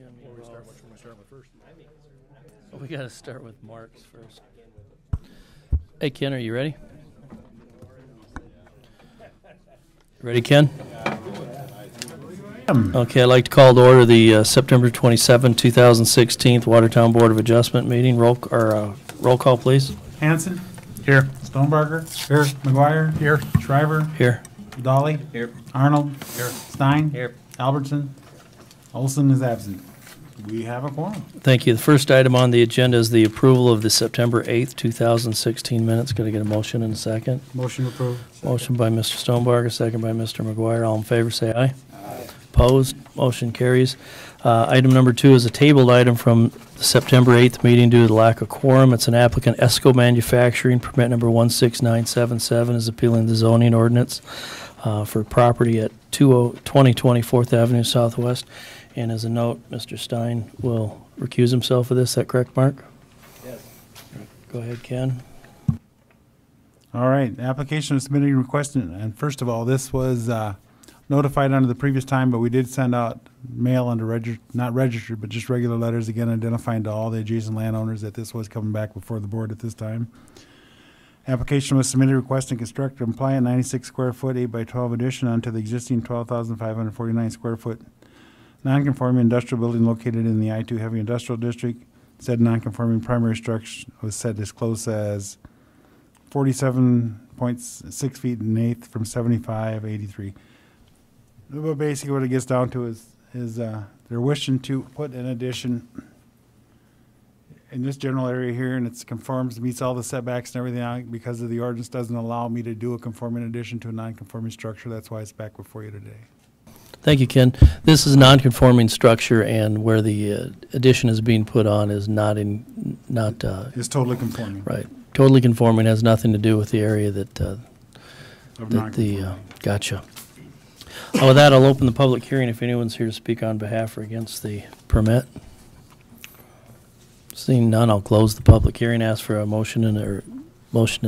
Which one we start with first? Well, we got to start with Mark's first. Hey, Ken, are you ready? Ready, Ken? Okay, I'd like to call to order the September 27, 2016 Watertown Board of Adjustment meeting. Roll call, please. Hanson? Here. Stonebarger? Here. McGuire? Here. Shriver? Here. Dolly? Here. Arnold? Here. Stein? Here. Albertson? Olson is absent. We have a quorum. Thank you. The first item on the agenda is the approval of the September 8th, 2016 minutes. Going to get a motion and a second. Motion approved. Motion by Mr. Stonebarger, second by Mr. McGuire. All in favor, say aye. Aye. Opposed? Motion carries. Item number 2 is a tabled item from the September 8th meeting due to the lack of quorum. It's an applicant, Esco Manufacturing, permit number 16977 is appealing the zoning ordinance for property at 2020 4th Avenue Southwest. And as a note, Mr. Stein will recuse himself of this. Is that correct, Mark? Yes. Go ahead, Ken. All right. Application was submitted and requested. And first of all, this was notified under the previous time, but we did send out mail under not registered, but just regular letters, again, identifying to all the adjacent landowners that this was coming back before the board at this time. Application was submitted requesting construct a compliant 96 square foot 8 by 12 addition onto the existing 12,549 square foot non-conforming industrial building located in the I-2 heavy industrial district. Said non-conforming primary structure was set as close as 47.6 feet in eighth from 75.83. But basically what it gets down to is they're wishing to put an addition in this general area here, and it conforms, meets all the setbacks and everything because of the ordinance doesn't allow me to do a conforming addition to a non-conforming structure. That's why it's back before you today. Thank you, Ken. This is a non-conforming structure, and where the addition is being put on is It's totally conforming. Right. Totally conforming, has nothing to do with the area that gotcha. With that, I'll open the public hearing if anyone's here to speak on behalf or against the permit. Seeing none, I'll close the public hearing. Ask for a motion and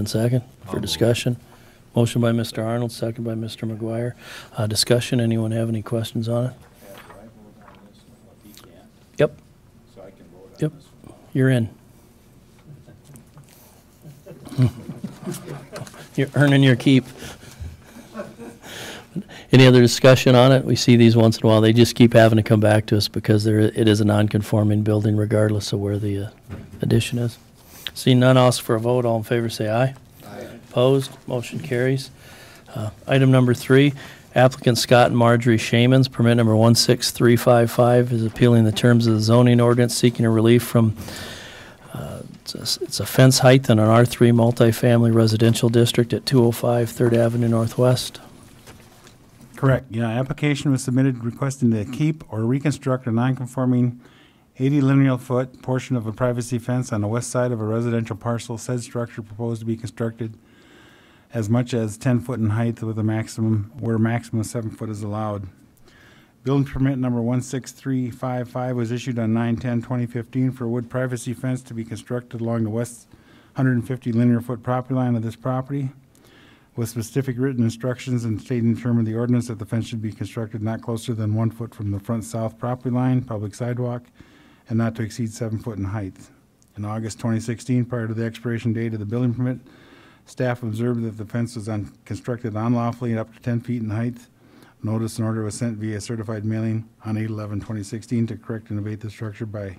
second for discussion. Motion by Mr. Arnold, second by Mr. McGuire. Discussion, anyone have any questions on it? Yep. So I can vote on Yep. this one. You're in. You're earning your keep. Any other discussion on it? We see these once in a while. They just keep having to come back to us because it is a non-conforming building regardless of where the addition is. Seeing none, I'll ask for a vote. All in favor say aye. Aye. Opposed? Motion carries. Item number 3, applicant Scott and Marjorie Shamans, permit number 16355, is appealing the terms of the zoning ordinance, seeking a relief from it's a fence height in an R3 multifamily residential district at 205 3rd Avenue Northwest. Correct. Yeah, application was submitted requesting to keep or reconstruct a non-conforming 80 linear foot portion of a privacy fence on the west side of a residential parcel. Said structure proposed to be constructed as much as 10 foot in height with a maximum 7 foot is allowed. Building permit number 16355 was issued on 9/10/2015 for a wood privacy fence to be constructed along the west 150 linear foot property line of this property, with specific written instructions and stating the term of the ordinance that the fence should be constructed not closer than 1 foot from the front south property line, public sidewalk, and not to exceed 7 foot in height. In August 2016, prior to the expiration date of the building permit, staff observed that the fence was constructed unlawfully at up to 10 feet in height. Notice and order was sent via certified mailing on 8/11/2016 to correct and abate the structure by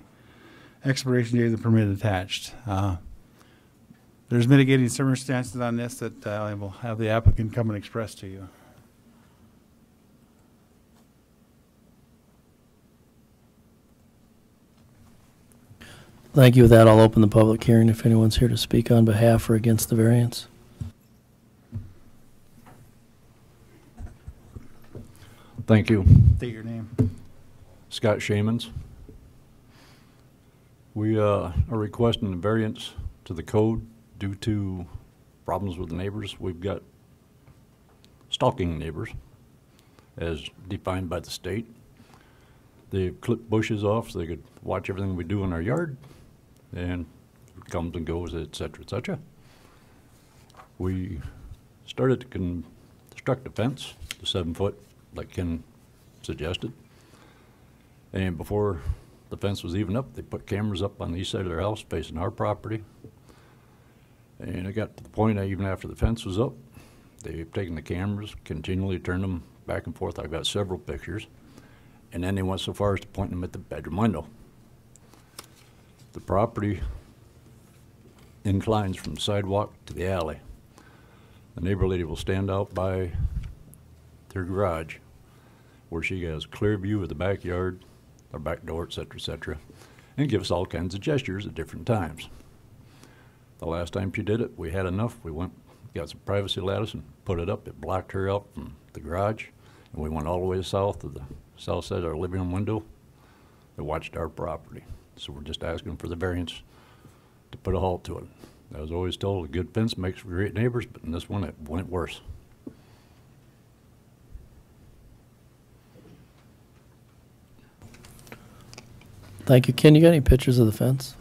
expiration date of the permit attached. There's mitigating circumstances on this that I will have the applicant come and express to you. Thank you. With that, I'll open the public hearing if anyone's here to speak on behalf or against the variance. Thank you. State your name. Scott Shamans. We are requesting a variance to the code due to problems with neighbors. We've got stalking neighbors as defined by the state. They clip bushes off so they could watch everything we do in our yard, and it comes and goes, et cetera, et cetera. We started to construct a fence to 7 foot like Ken suggested. And before the fence was even up, they put cameras up on the east side of their house facing our property. And it got to the point that even after the fence was up, they've taken the cameras, continually turned them back and forth. I've got several pictures. And then they went so far as to point them at the bedroom window. The property inclines from the sidewalk to the alley. The neighbor lady will stand out by their garage where she has a clear view of the backyard, our back door, et cetera, and give us all kinds of gestures at different times. The last time she did it, we had enough. We went, got some privacy lattice and put it up. It blocked her out from the garage, and we went all the way south of the south side of our living room window that watched our property. So we're just asking for the variance to put a halt to it. I was always told a good fence makes for great neighbors, but in this one it went worse. Thank you. Ken, you got any pictures of the fence?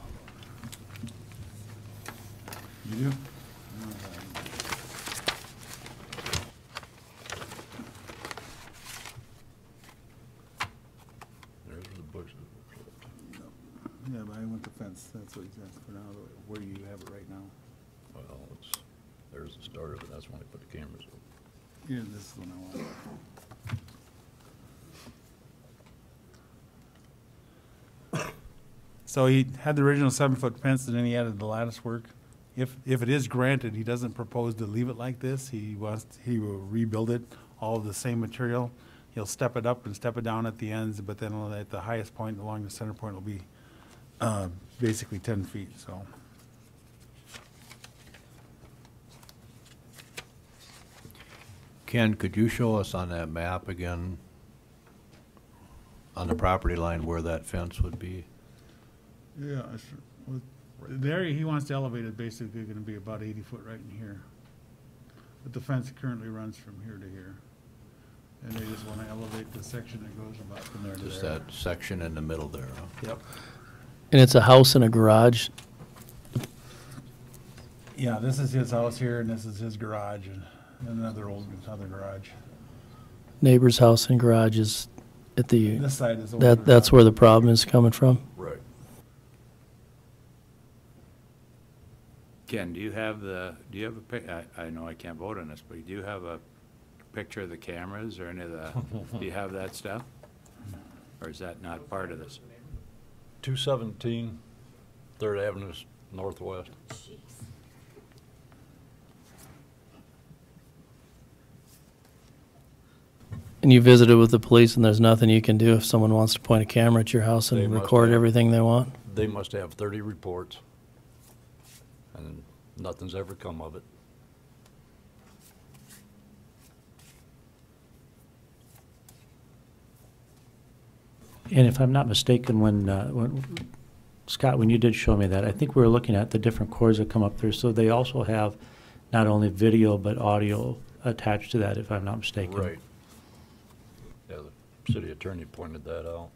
You do? There's the bushes. Yeah, but I want the fence, that's what he's asking for now. Where do you have it right now? Well, there's the start of it. That's when they put the cameras up. Yeah, this is one I want. So he had the original 7-foot fence, and then he added the lattice work. If it is granted, he doesn't propose to leave it like this. He will rebuild it, all of the same material. He'll step it up and step it down at the ends, but then at the highest point along the center point will be basically 10 feet, so. Ken, could you show us on that map again, on the property line, where that fence would be? Yeah, the area he wants to elevate is basically going to be about 80 foot right in here. But the fence currently runs from here to here. And they just want to elevate the section that goes about from there to Just there. that section in the middle there, huh? Yep. And it's a house and a garage. Yeah, this is his house here, and this is his garage, and another garage. Neighbor's house and garage is at the, This side is that's where the problem is coming from. Right. Ken, do you have a I know I can't vote on this, but do you have a picture of the cameras or any of the, do you have that stuff? Or is that not part of this? 217 3rd Avenue Northwest. And you visited with the police, and there's nothing you can do if someone wants to point a camera at your house They and must record have- everything they want? They must have 30 reports, and nothing's ever come of it. And if I'm not mistaken, when Scott, when you did show me that, I think we were looking at the different cords that come up there. So they also have not only video but audio attached to that, if I'm not mistaken. Right. Yeah, the city attorney pointed that out.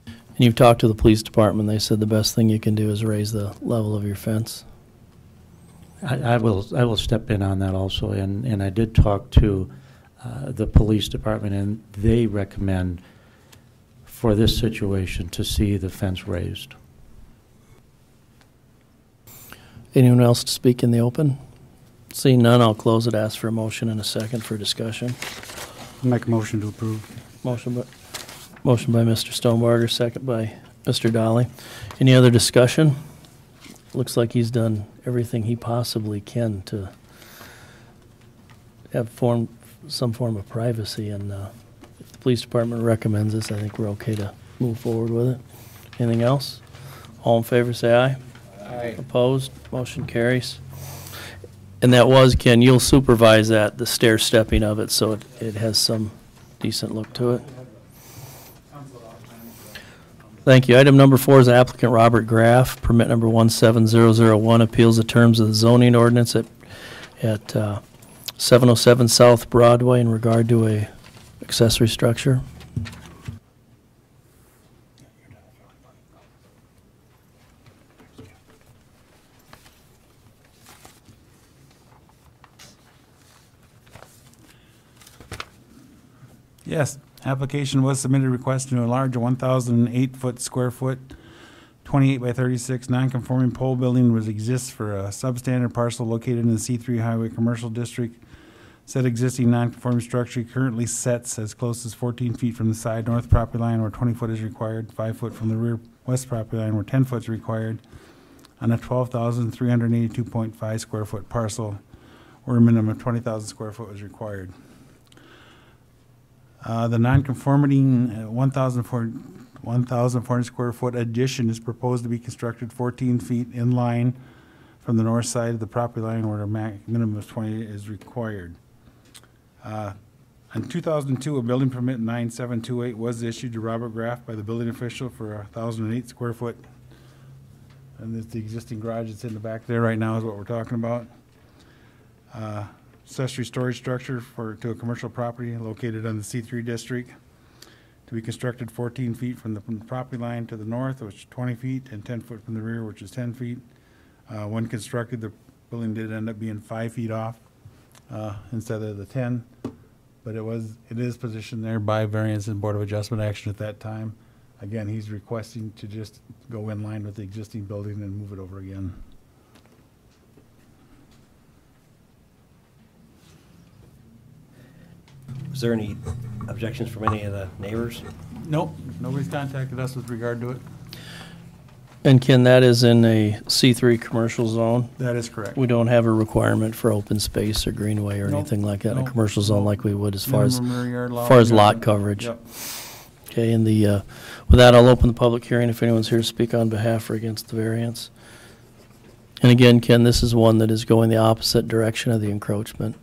And you've talked to the police department, they said the best thing you can do is raise the level of your fence. I will step in on that also, and I did talk to the police department, and they recommend for this situation to see the fence raised. Anyone else to speak in the open? Seeing none, I'll close it, ask for a motion and a second for discussion. Make a motion to approve. Motion by Mr. Stonebarger, second by Mr. Dolly. Any other discussion? Looks like he's done everything he possibly can to have some form of privacy, and if the police department recommends this, I think we're okay to move forward with it. Anything else? All in favor, say aye. Aye. Opposed? Motion carries. And that was, Ken, you'll supervise that, the stair stepping of it, so it has some decent look to it. Thank you. Item number 4 is applicant Robert Graff, permit number 17001, appeals the terms of the zoning ordinance at 707 South Broadway in regard to a accessory structure. Yes, Application was submitted requesting to enlarge a 1,008 square foot, 28 by 36 non-conforming pole building which exists for a substandard parcel located in the C3 Highway Commercial District. Said existing non-conforming structure currently sets as close as 14 feet from the side north property line where 20 foot is required, 5 foot from the rear west property line where 10 foot is required, on a 12,382.5 square foot parcel where a minimum of 20,000 square foot was required. The non-conforming 1,400 square foot addition is proposed to be constructed 14 feet in line from the north side of the property line where a minimum of 20 is required. In 2002, a building permit 9728 was issued to Robert Graff by the building official for 1,008 square foot. And it's the existing garage that's in the back there right now is what we're talking about. Accessory storage structure to a commercial property located in the C3 district to be constructed 14 feet from the property line to the north, which is 20 feet, and 10 foot from the rear, which is 10 feet. When constructed, the building did end up being 5 feet off instead of the 10, but it is positioned there by variance and Board of Adjustment action at that time. Again, he's requesting to just go in line with the existing building and move it over again. Is there any objections from any of the neighbors? Nope, nobody's contacted us with regard to it. And Ken, that is in a C3 commercial zone. That is correct. We don't have a requirement for open space or greenway or Nope, anything like that in a nope, commercial zone nope. like we would as far as Minimum rear yard lot coverage. Yep. Okay, and with that, I'll open the public hearing if anyone's here to speak on behalf or against the variance. And again, Ken, this is one that is going the opposite direction of the encroachment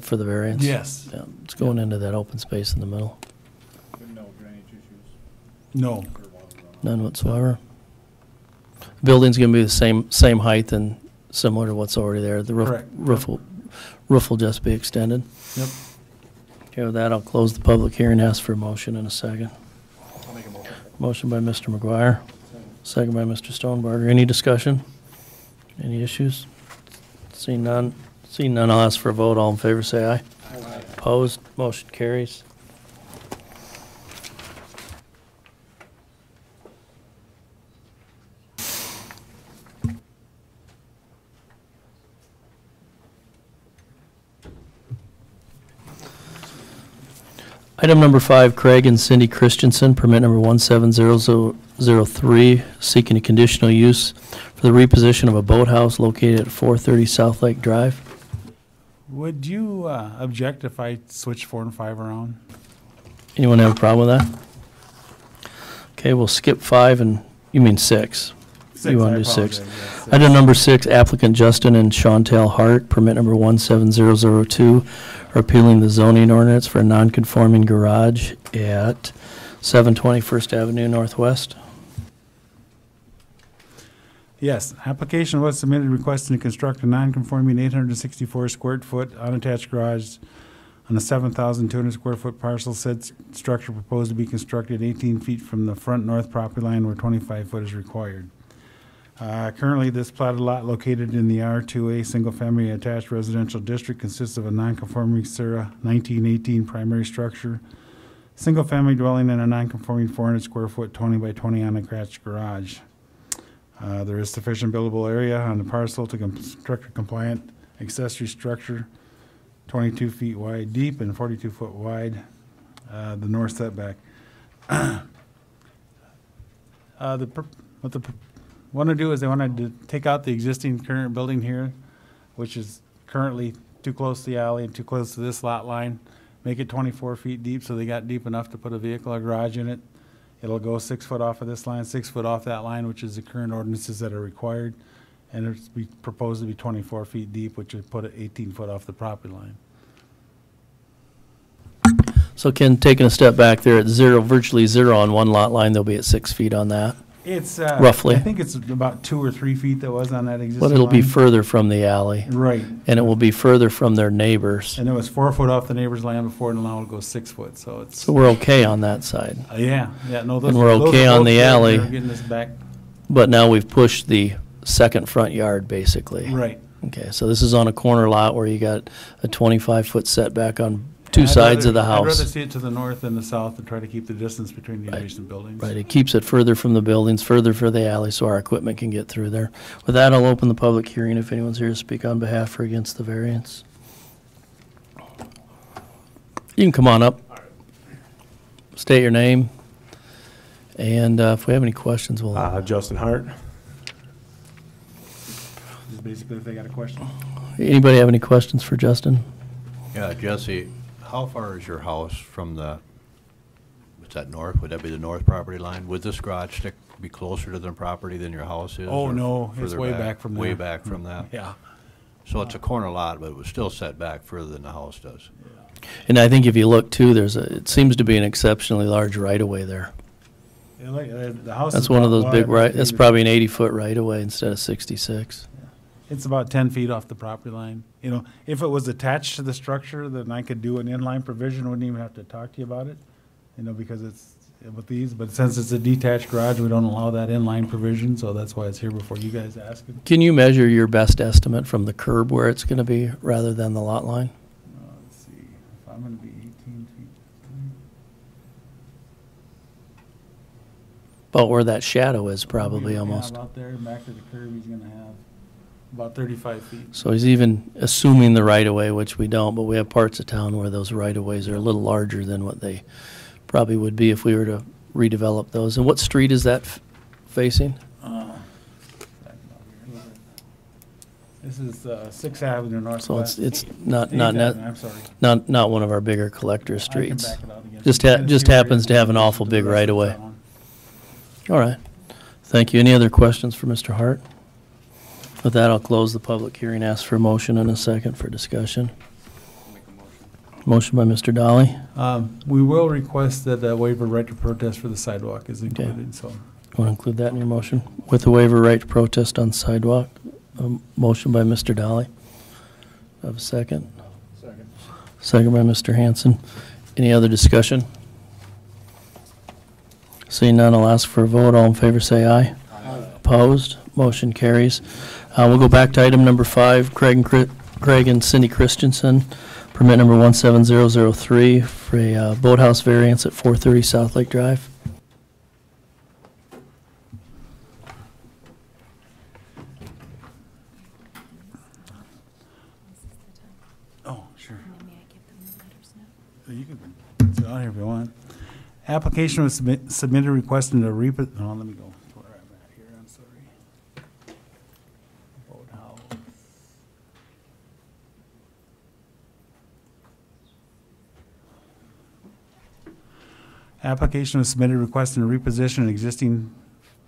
for the variance. Yes. Yeah, it's going into that open space in the middle. No. None whatsoever. Building's gonna be the same height and similar to what's already there. The Correct. roof will just be extended. Yep. Okay, with that, I'll close the public hearing, ask for a motion in a second. I'll make a motion. Motion by Mr. McGuire, second by Mr. Stonebarger. Any discussion? Any issues? Seeing none, I'll ask for a vote. All in favor, say aye. Aye. Opposed, motion carries. Item number 5, Craig and Cindy Christensen, permit number 170003, seeking a conditional use for the reposition of a boathouse located at 430 South Lake Drive. Would you object if I switch 4 and 5 around? Anyone have a problem with that? Okay, we'll skip 5 and, you mean 6. You want to do 6. Yes, Item number 6, applicant Justin and Chantel Hart, permit number 17002, are appealing the zoning ordinance for a non-conforming garage at 720 First Avenue Northwest. Yes, application was submitted requesting to construct a non-conforming 864 square foot unattached garage on a 7,200 square foot parcel. Said structure proposed to be constructed 18 feet from the front north property line where 25 foot is required. Currently, this platted lot located in the R2A single-family attached residential district consists of a non-conforming Sierra 1918 primary structure, single-family dwelling, and a non-conforming 400 square foot 20 by 20 unattached garage. There is sufficient buildable area on the parcel to construct a compliant accessory structure, 22 feet wide deep and 42 foot wide, the north setback. What the want to do is they wanted to take out the existing current building here, which is currently too close to the alley and too close to this lot line, make it 24 feet deep so they got deep enough to put a vehicle or garage in it. It'll go 6 foot off of this line, 6 foot off that line, which is the current ordinances that are required, and it's proposed to be 24 feet deep, which would put it 18 foot off the property line. So Ken, taking a step back there at virtually zero on one lot line, they'll be at 6 feet on that. It's Roughly. I think it's about 2 or 3 feet that was on that existing But it'll be line. further from the alley, Right. and it will be further from their neighbors. And it was 4 foot off the neighbor's land before, and now it'll go 6 foot, so it's. So we're okay on that side. Yeah, no, those. And we're those okay are on both the good. alley. They're getting this back. But now we've pushed the second front yard, basically. Right. Okay, so this is on a corner lot where you got a 25-foot setback on two I'd sides of rather- the I'd rather house. see it to the north than the south and try to keep the distance between the adjacent buildings. Right, it keeps it further from the buildings, further for the alley, so our equipment can get through there. With that, I'll open the public hearing if anyone's here to speak on behalf or against the variance. You can come on up. State your name. And if we have any questions, we'll, Justin Hart. Just basically, if they got a question. anybody have any questions for Justin? Yeah, Jesse, how far is your house from the, what's that, north? Would that be the north property line? Would this garage be closer to the property than your house is? Oh, or no, it's further way back from there. Way back from that? Yeah. So it's a corner lot, but it was still set back further than the house does. And I think if you look too, it seems to be an exceptionally large right-of-way there. Yeah, like, the house That's is one of about those big wide, that's probably an 80-foot right-of-way instead of 66. It's about 10 feet off the property line. You know, if it was attached to the structure, then I could do an inline provision, wouldn't even have to talk to you about it, you know, because it's with these, but since it's a detached garage, we don't allow that inline provision, so that's why it's here before you guys ask it. Can you measure your best estimate from the curb where it's going to be rather than the lot line? Let's see, if I'm gonna be 18 feet. About where that shadow is probably Yeah, almost. about there, back to the curb, he's gonna have about 35 feet. So he's even assuming the right-of-way, which we don't, but we have parts of town where those right-of-ways are a little larger than what they probably would be if we were to redevelop those. And what street is that facing? This is 6th Avenue So Northwest. it's not 8th net, Avenue, I'm sorry. not one of our bigger collector I can streets. back it out again. Just You can just see where happens it to have an is awful to the big rest of right-of-way. town. All right. Thank you. Any other questions for Mr. Hart? With that, I'll close the public hearing, ask for a motion and a second for discussion. Motion by Mr. Dolly. We will request that a waiver right to protest for the sidewalk is included, so. Want to include that in your motion? With the waiver right to protest on sidewalk, a motion by Mr. Dolly. Have a second? Second. Second by Mr. Hanson. Any other discussion? Seeing none, I'll ask for a vote. All in favor, say aye. Aye. Opposed? Motion carries. We'll go back to item number 5, Craig and Cindy Christensen, permit number 17003 for a boathouse variance at 430 South Lake Drive. Oh, sure. You can sit down here if you want. Application was submitted requesting a oh, let me go where I'm at here, I'm sorry. Boathouse. Application was submitted requesting to reposition an existing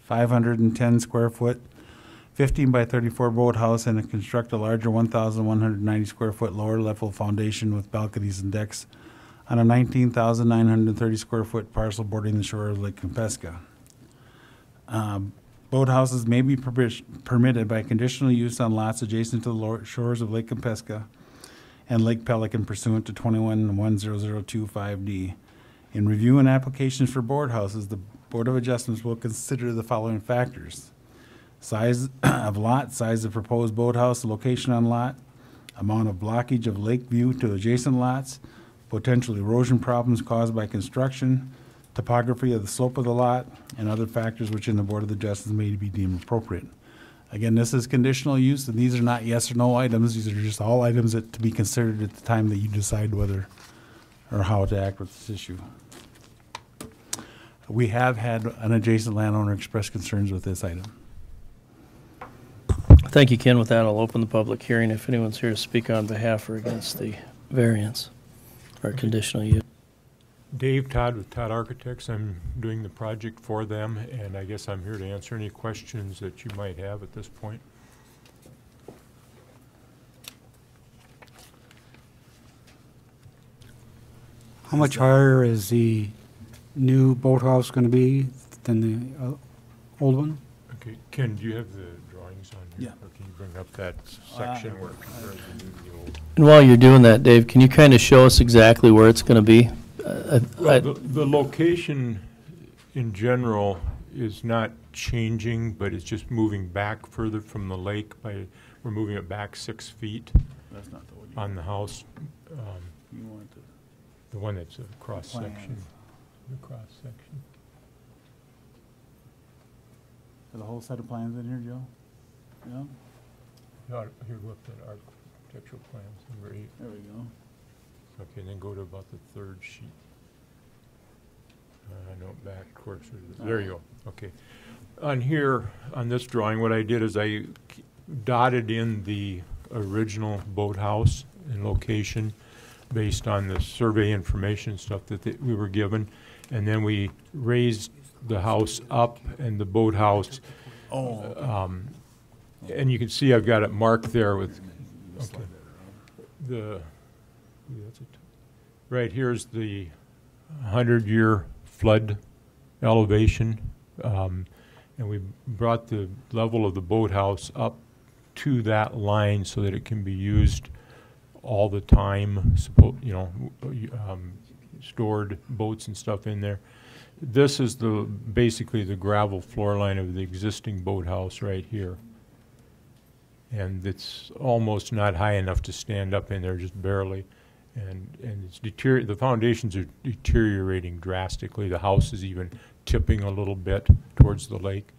510 square foot, 15 by 34 boathouse and to construct a larger 1,190 square foot lower level foundation with balconies and decks on a 19,930 square foot parcel bordering the shore of Lake Kempesca. Boathouses may be permitted by conditional use on lots adjacent to the shores of Lake Kempesca and Lake Pelican pursuant to 21-10025D. In reviewing applications for boathouses, the Board of Adjustments will consider the following factors: size of lot, size of proposed boathouse, location on lot, amount of blockage of lake view to adjacent lots, potential erosion problems caused by construction, topography of the slope of the lot, and other factors which in the Board of Adjustments may be deemed appropriate. Again, this is conditional use, and these are not yes or no items. These are just all items that to be considered at the time that you decide whether or how to act with this issue. We have had an adjacent landowner express concerns with this item. Thank you, Ken. With that, I'll open the public hearing if anyone's here to speak on behalf or against the variance or conditional use. Dave Todd with Todd Architects. I'm doing the project for them, and I guess I'm here to answer any questions that you might have at this point. How much higher is the new boathouse going to be than the old one? Okay, Ken, do you have the drawings on here? Yeah. Or can you bring up that section where it compares the new and the old? And while you're doing that, Dave, can you kind of show us exactly where it's going to be? Well, the location in general is not changing, but it's just moving back further from the lake we're moving it back 6 feet That's not the one on the house. you want to. The one that's a cross-section, Plans. the cross-section. Is the whole set of plans in here, Joe? Yeah, Here, look at architectural plans, number 8. there we go. Okay, and then go to about the third sheet. No, back towards, there you go, okay. On here, on this drawing, what I did is I dotted in the original boathouse and location based on the survey information stuff that we were given. And then we raised the house up and the boathouse. And you can see I've got it marked there with, okay. Right here's the 100-year flood elevation. And we brought the level of the boathouse up to that line so that it can be used all the time, stored boats and stuff in there. This is basically the gravel floor line of the existing boathouse right here. And it's almost not high enough to stand up in there, just barely. And it's the foundations are deteriorating drastically. The house is even tipping a little bit towards the lake.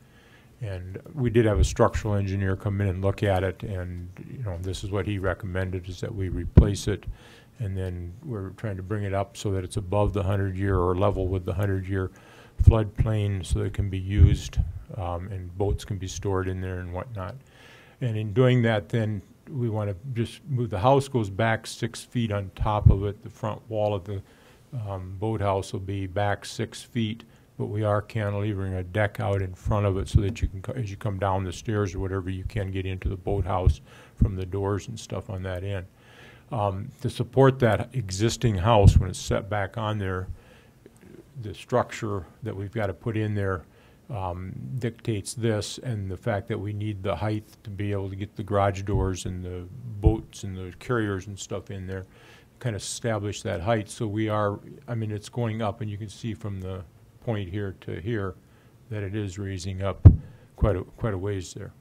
And we did have a structural engineer come in and look at it, and this is what he recommended, is that we replace it, and then we're trying to bring it up so that it's above the 100-year or level with the 100-year floodplain, so that it can be used and boats can be stored in there and whatnot. And in doing that, then we want to just move, the house goes back 6 feet on top of it. The front wall of the boathouse will be back 6 feet. But we are cantilevering a deck out in front of it so that you can, as you come down the stairs or whatever, you can get into the boathouse from the doors and stuff on that end. To support that existing house when it's set back on there, the structure that we've got to put in there dictates this, and the fact that we need the height to be able to get the garage doors and the boats and the carriers and stuff in there, kind of establish that height. So we are, it's going up, and you can see from the point here to here that it is raising up quite a ways there.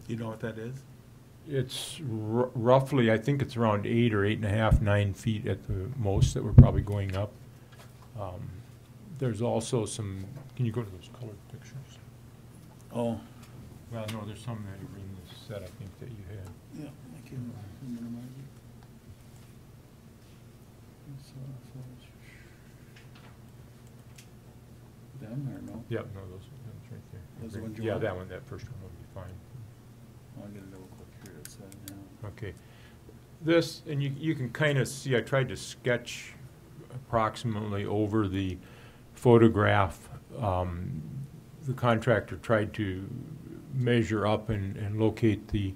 You know what that is? It's roughly, I think it's around 8 or 8.5, 9 feet at the most that we're probably going up. There's also some, can you go to those colored pictures? Oh. Well, no, there's some that are in this set, I think, that you had. Yeah, I can minimize it. Them or no? Yeah, no, those right there. Those the ones you Yeah, want? that one, that first one will be fine. I'll get a double click here. It's now. Okay. This, and you can kind of see, I tried to sketch approximately over the photograph. The contractor tried to measure up and locate the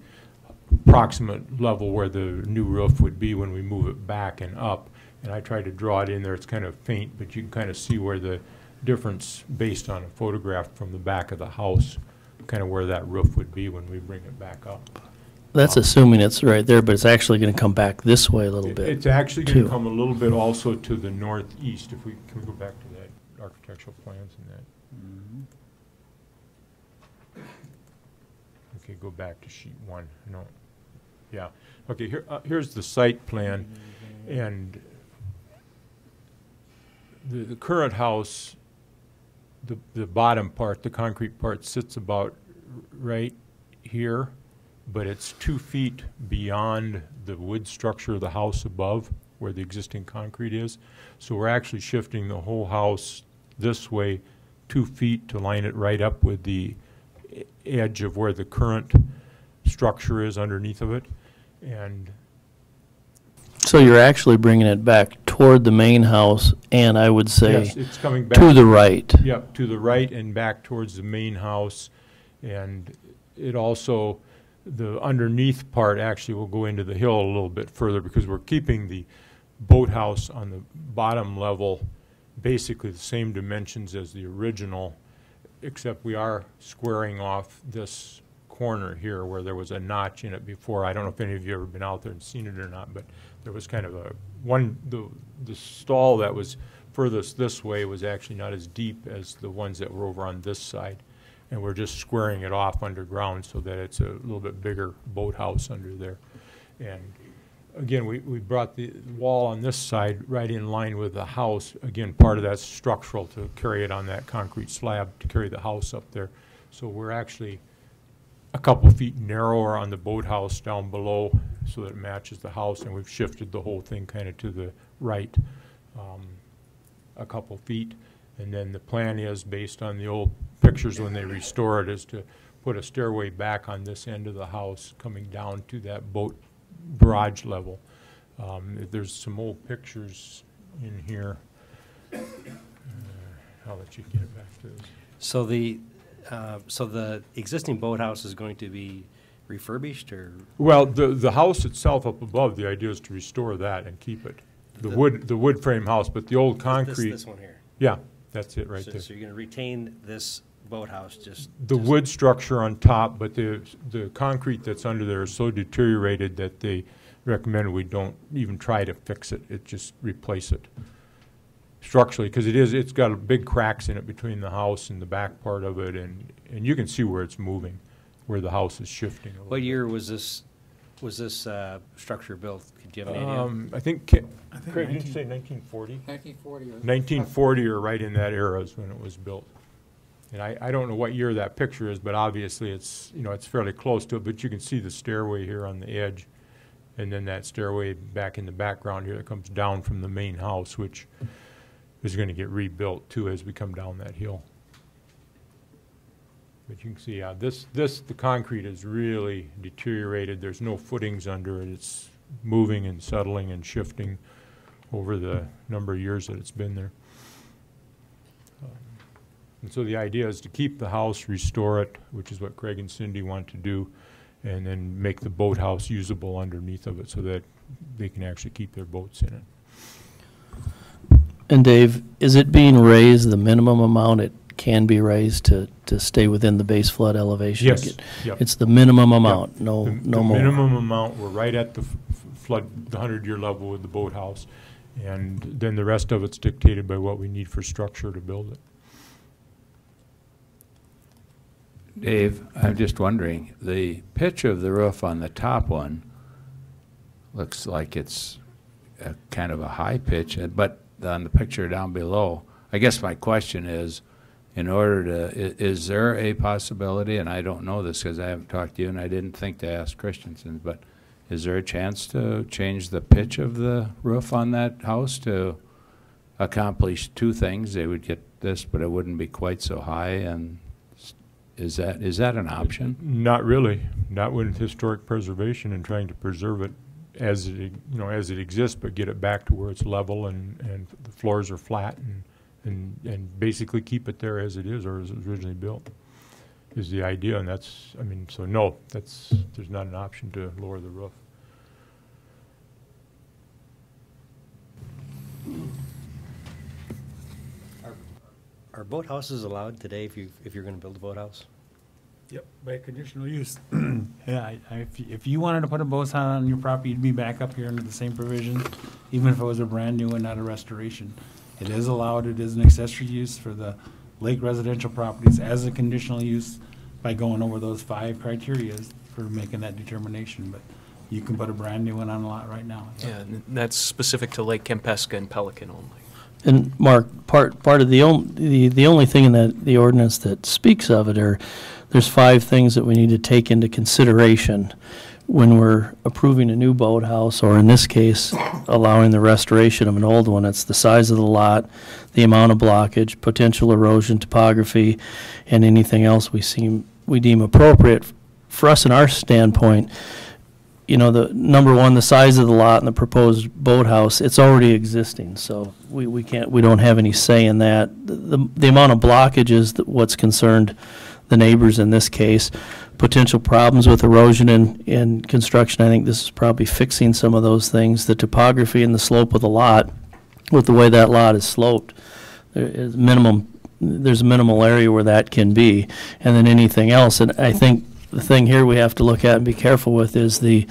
approximate level where the new roof would be when we move it back and up. And I tried to draw it in there. It's kind of faint, but you can kind of see where the difference based on a photograph from the back of the house, kind of where that roof would be when we bring it back up. That's assuming it's right there, but it's actually going to come back this way a little bit. It's actually going too. to come a little bit also to the northeast. If we can we go back to that architectural plans and that. Okay, go back to sheet 1. No, yeah. Okay, here's the site plan, and the current house, the bottom part, the concrete part, sits about right here, but it's 2 feet beyond the wood structure of the house above where the existing concrete is. So we're actually shifting the whole house this way 2 feet to line it right up with the edge of where the current structure is underneath of it. And So you're actually bringing it back toward the main house, and I would say yes, it's coming back to the right. Yep, to the right and back towards the main house. And it also, the underneath part actually will go into the hill a little bit further because we're keeping the boathouse on the bottom level basically the same dimensions as the original, except we are squaring off this corner here where there was a notch in it before. I don't know if any of you have ever been out there and seen it or not, but there was kind of a the stall that was furthest this way was actually not as deep as the ones that were over on this side. And we're just squaring it off underground so that it's a little bit bigger boathouse under there. And again, we brought the wall on this side right in line with the house. Again, part of that's structural to carry it on that concrete slab to carry the house up there. So we're actually a couple feet narrower on the boathouse down below so that it matches the house, and we've shifted the whole thing kind of to the right a couple feet. And then the plan is, based on the old pictures when they restore it, is to put a stairway back on this end of the house coming down to that boat garage level. There's some old pictures in here. I'll let you get it back to this. So the existing boathouse is going to be refurbished, or? Well, the house itself up above, the idea is to restore that and keep it. The wood frame house, but the old concrete. This one here. Yeah, that's it right So there. you're going to retain this boathouse, just. The wood structure on top, but the concrete that's under there is so deteriorated that they recommend we don't even try to fix it. It just replace it structurally, because it's got big cracks in it between the house and the back part of it, and you can see where it's moving, where the house is shifting a little What bit. year was this structure built? Could you have an idea? I think Craig, did you say 1940? 1940. 1940 or right in that era is when it was built. And I don't know what year that picture is, but obviously it's, it's fairly close to it, but you can see the stairway here on the edge, and then that stairway back in the background here that comes down from the main house, which is going to get rebuilt too as we come down that hill. But you can see, the concrete is really deteriorated. There's no footings under it. It's moving and settling and shifting over the number of years that it's been there. And so the idea is to keep the house, restore it, which is what Craig and Cindy want to do, and then make the boathouse usable underneath of it so that they can actually keep their boats in it. And Dave, is it being raised the minimum amount it can be raised to stay within the base flood elevation? Yes. Yep. It's the minimum amount, no The more. minimum amount, we're right at the flood, the 100-year level with the boathouse, and then the rest of it's dictated by what we need for structure to build it. Dave, I'm just wondering, the pitch of the roof on the top one looks like it's a kind of a high pitch, but on the picture down below, I guess my question is, is there a possibility, and I don't know this because I haven't talked to you and I didn't think to ask Christensen, but is there a chance to change the pitch of the roof on that house to accomplish two things? They would get this, but it wouldn't be quite so high, and is that an option? Not really. Not with historic preservation and trying to preserve it as it exists, but get it back to where it's level and the floors are flat and basically keep it there as it is or as it was originally built is the idea. And that's, so no, there's not an option to lower the roof. Are boathouses allowed today if you're going to build a boathouse? Yep, by conditional use. Yeah, if you wanted to put a boat on your property, you'd be back up here under the same provision, even if it was a brand new and not a restoration. It is allowed, it is an accessory use for the lake residential properties as a conditional use by going over those 5 criterias for making that determination, but you can put a brand new one on a lot right now. Yeah, and that's specific to Lake Kempeska and Pelican only. And Mark, part of the only thing in the ordinance that speaks of it are, there's 5 things that we need to take into consideration when we're approving a new boathouse, or in this case, allowing the restoration of an old one. It's the size of the lot, the amount of blockage, potential erosion, topography, and anything else we deem appropriate. For us, in our standpoint, the number one, the size of the lot and the proposed boathouse, it's already existing, so we don't have any say in that. The amount of blockage is what's concerned the neighbors in this case. Potential problems with erosion and construction, I think this is probably fixing some of those things. The topography and the slope of the lot, with the way that lot is sloped, there's a minimal area where that can be, and then anything else. And I think the thing here we have to look at and be careful with is the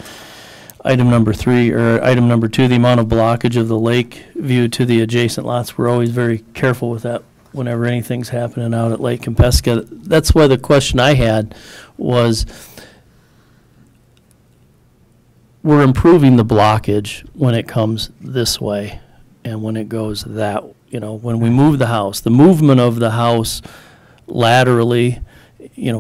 item number 3, or item number 2, the amount of blockage of the lake view to the adjacent lots. We're always very careful with that whenever anything's happening out at Lake Kempeska. That's why the question I had was, we're improving the blockage when it comes this way and when it goes that, when we move the house, the movement of the house laterally,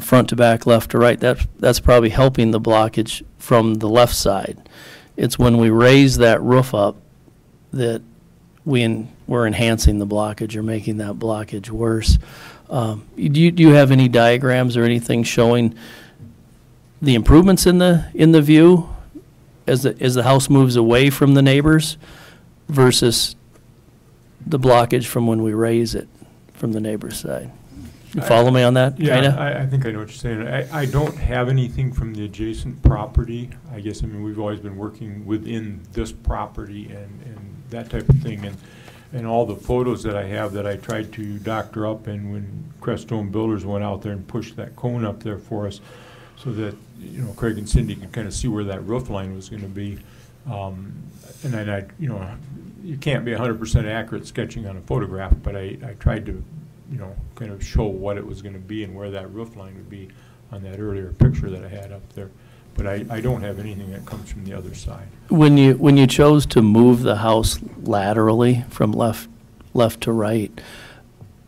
front to back, left to right, that's probably helping the blockage from the left side. It's when we raise that roof up that we're enhancing the blockage or making that blockage worse. Do you have any diagrams or anything showing the improvements in the view as the house moves away from the neighbors versus the blockage from when we raise it from the neighbor's side? You follow me on that, Yeah, kinda? I think I know what you're saying. I don't have anything from the adjacent property. I guess, we've always been working within this property and that type of thing. And all the photos that I have that I tried to doctor up, and when Crestone Builders went out there and pushed that cone up there for us so that, Craig and Cindy could kind of see where that roof line was going to be. And then you can't be 100% accurate sketching on a photograph, but I tried to kind of show what it was going to be and where that roof line would be on that earlier picture that I had up there. But I don't have anything that comes from the other side. When you chose to move the house laterally from left to right,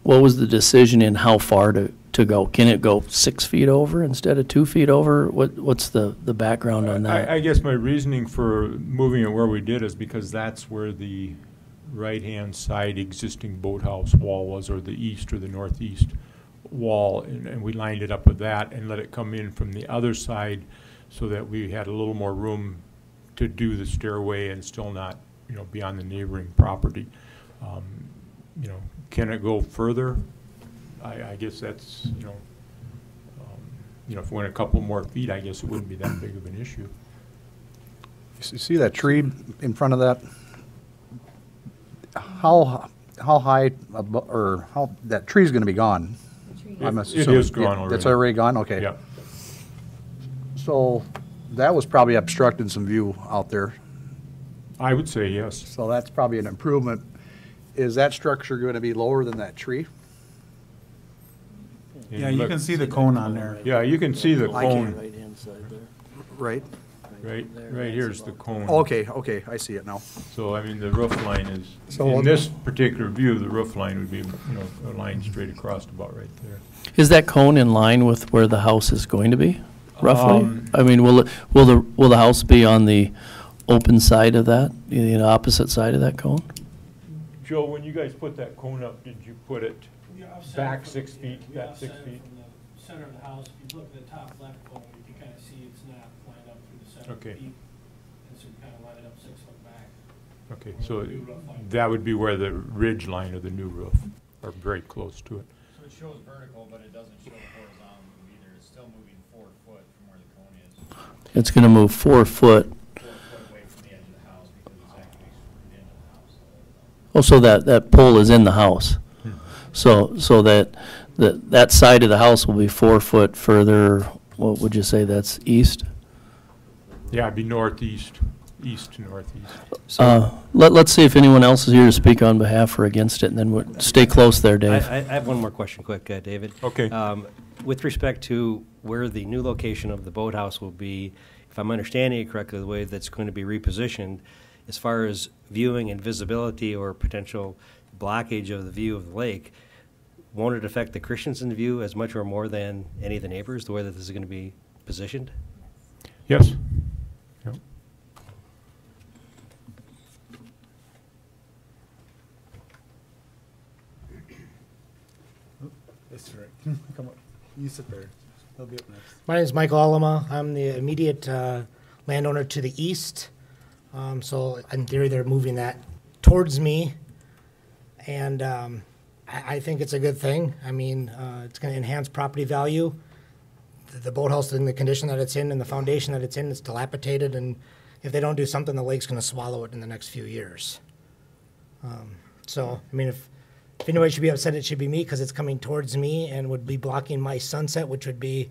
what was the decision in how far to go? Can it go 6 feet over instead of 2 feet over? What's the background on that? I guess my reasoning for moving it where we did is because that's where the right-hand side existing boathouse wall was, or the east or the northeast wall, and we lined it up with that and let it come in from the other side so that we had a little more room to do the stairway and still not, be on the neighboring property. Can it go further? I guess that's, if we went a couple more feet, I guess it wouldn't be that big of an issue. You see that tree in front of that? How high, or how, that tree's gonna be gone? It is gone already. It's already gone? Okay. Yeah. So that was probably obstructing some view out there. I would say yes. So that's probably an improvement. Is that structure gonna be lower than that tree? And Yeah, you look- can see the cone on there. Yeah, you can see the cone. Right-hand side there. Right? Right here's the cone. Okay, I see it now. So, the roof line is, So in on- this particular view, the roof line would be, a line straight across about right there. Is that cone in line with where the house is going to be, roughly? Um, Will the house be on the open side of that, the opposite side of that cone? Joe, when you guys put that cone up, did you put it back 6 feet, back 6 feet? From the center of the house, if you look at the top left cone, you can kind of see it's not lined up through the center. Okay. And so you kind of line it up 6 foot back. Okay, so that would be where the ridge line of the new roof, or very close to it. So it shows vertical, but it doesn't show horizontal move either. It's still moving 4 foot from where the cone is. It's going to move 4 foot. 4 foot away from the edge of the house because it's actually screwed into the house. Oh, so that pole is in the house. So that side of the house will be 4 foot further, what would you say, that's east? Yeah, it'd be northeast, east to northeast. Let's see if anyone else is here to speak on behalf or against it, and then stay close there, Dave. I have one more question quick, David. Okay. With respect to where the new location of the boathouse will be, if I'm understanding it correctly, the way that's going to be repositioned, as far as viewing and visibility or potential blockage of the view of the lake, won't it affect the Christensen view as much or more than any of the neighbors, the way that this is going to be positioned? Yes. Yep. That's right. Come on, you sit there. They'll be up next. My name is Michael Alama. I'm the immediate landowner to the east. So in theory, they're moving that towards me. And I think it's a good thing. It's going to enhance property value. The boathouse in the condition that it's in and the foundation that it's in is dilapidated. And if they don't do something, the lake's going to swallow it in the next few years. If anybody should be upset, it should be me because it's coming towards me and would be blocking my sunset, which would be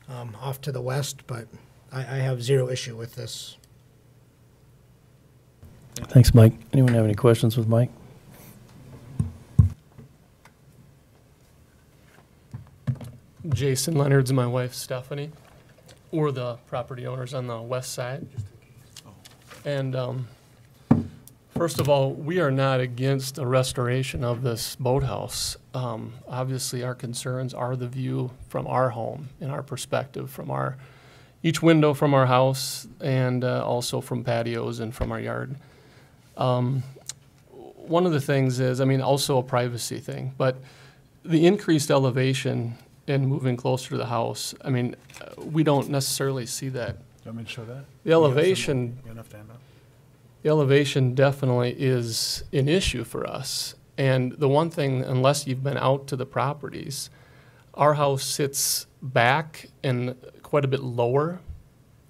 off to the west. But I have zero issue with this. Thanks, Mike. Anyone have any questions with Mike? Jason Leonard's my wife, Stephanie. We're the property owners on the west side. And first of all, we are not against the restoration of this boathouse. Obviously, our concerns are the view from our home and our perspective from each window from our house, and also from patios and from our yard. One of the things is, I mean, also a privacy thing, but the increased elevation and moving closer to the house, I mean, we don't necessarily see that. Do you want me to show that? The elevation, You enough to hand up? the elevation definitely is an issue for us. And the one thing, unless you've been out to the properties, our house sits back and quite a bit lower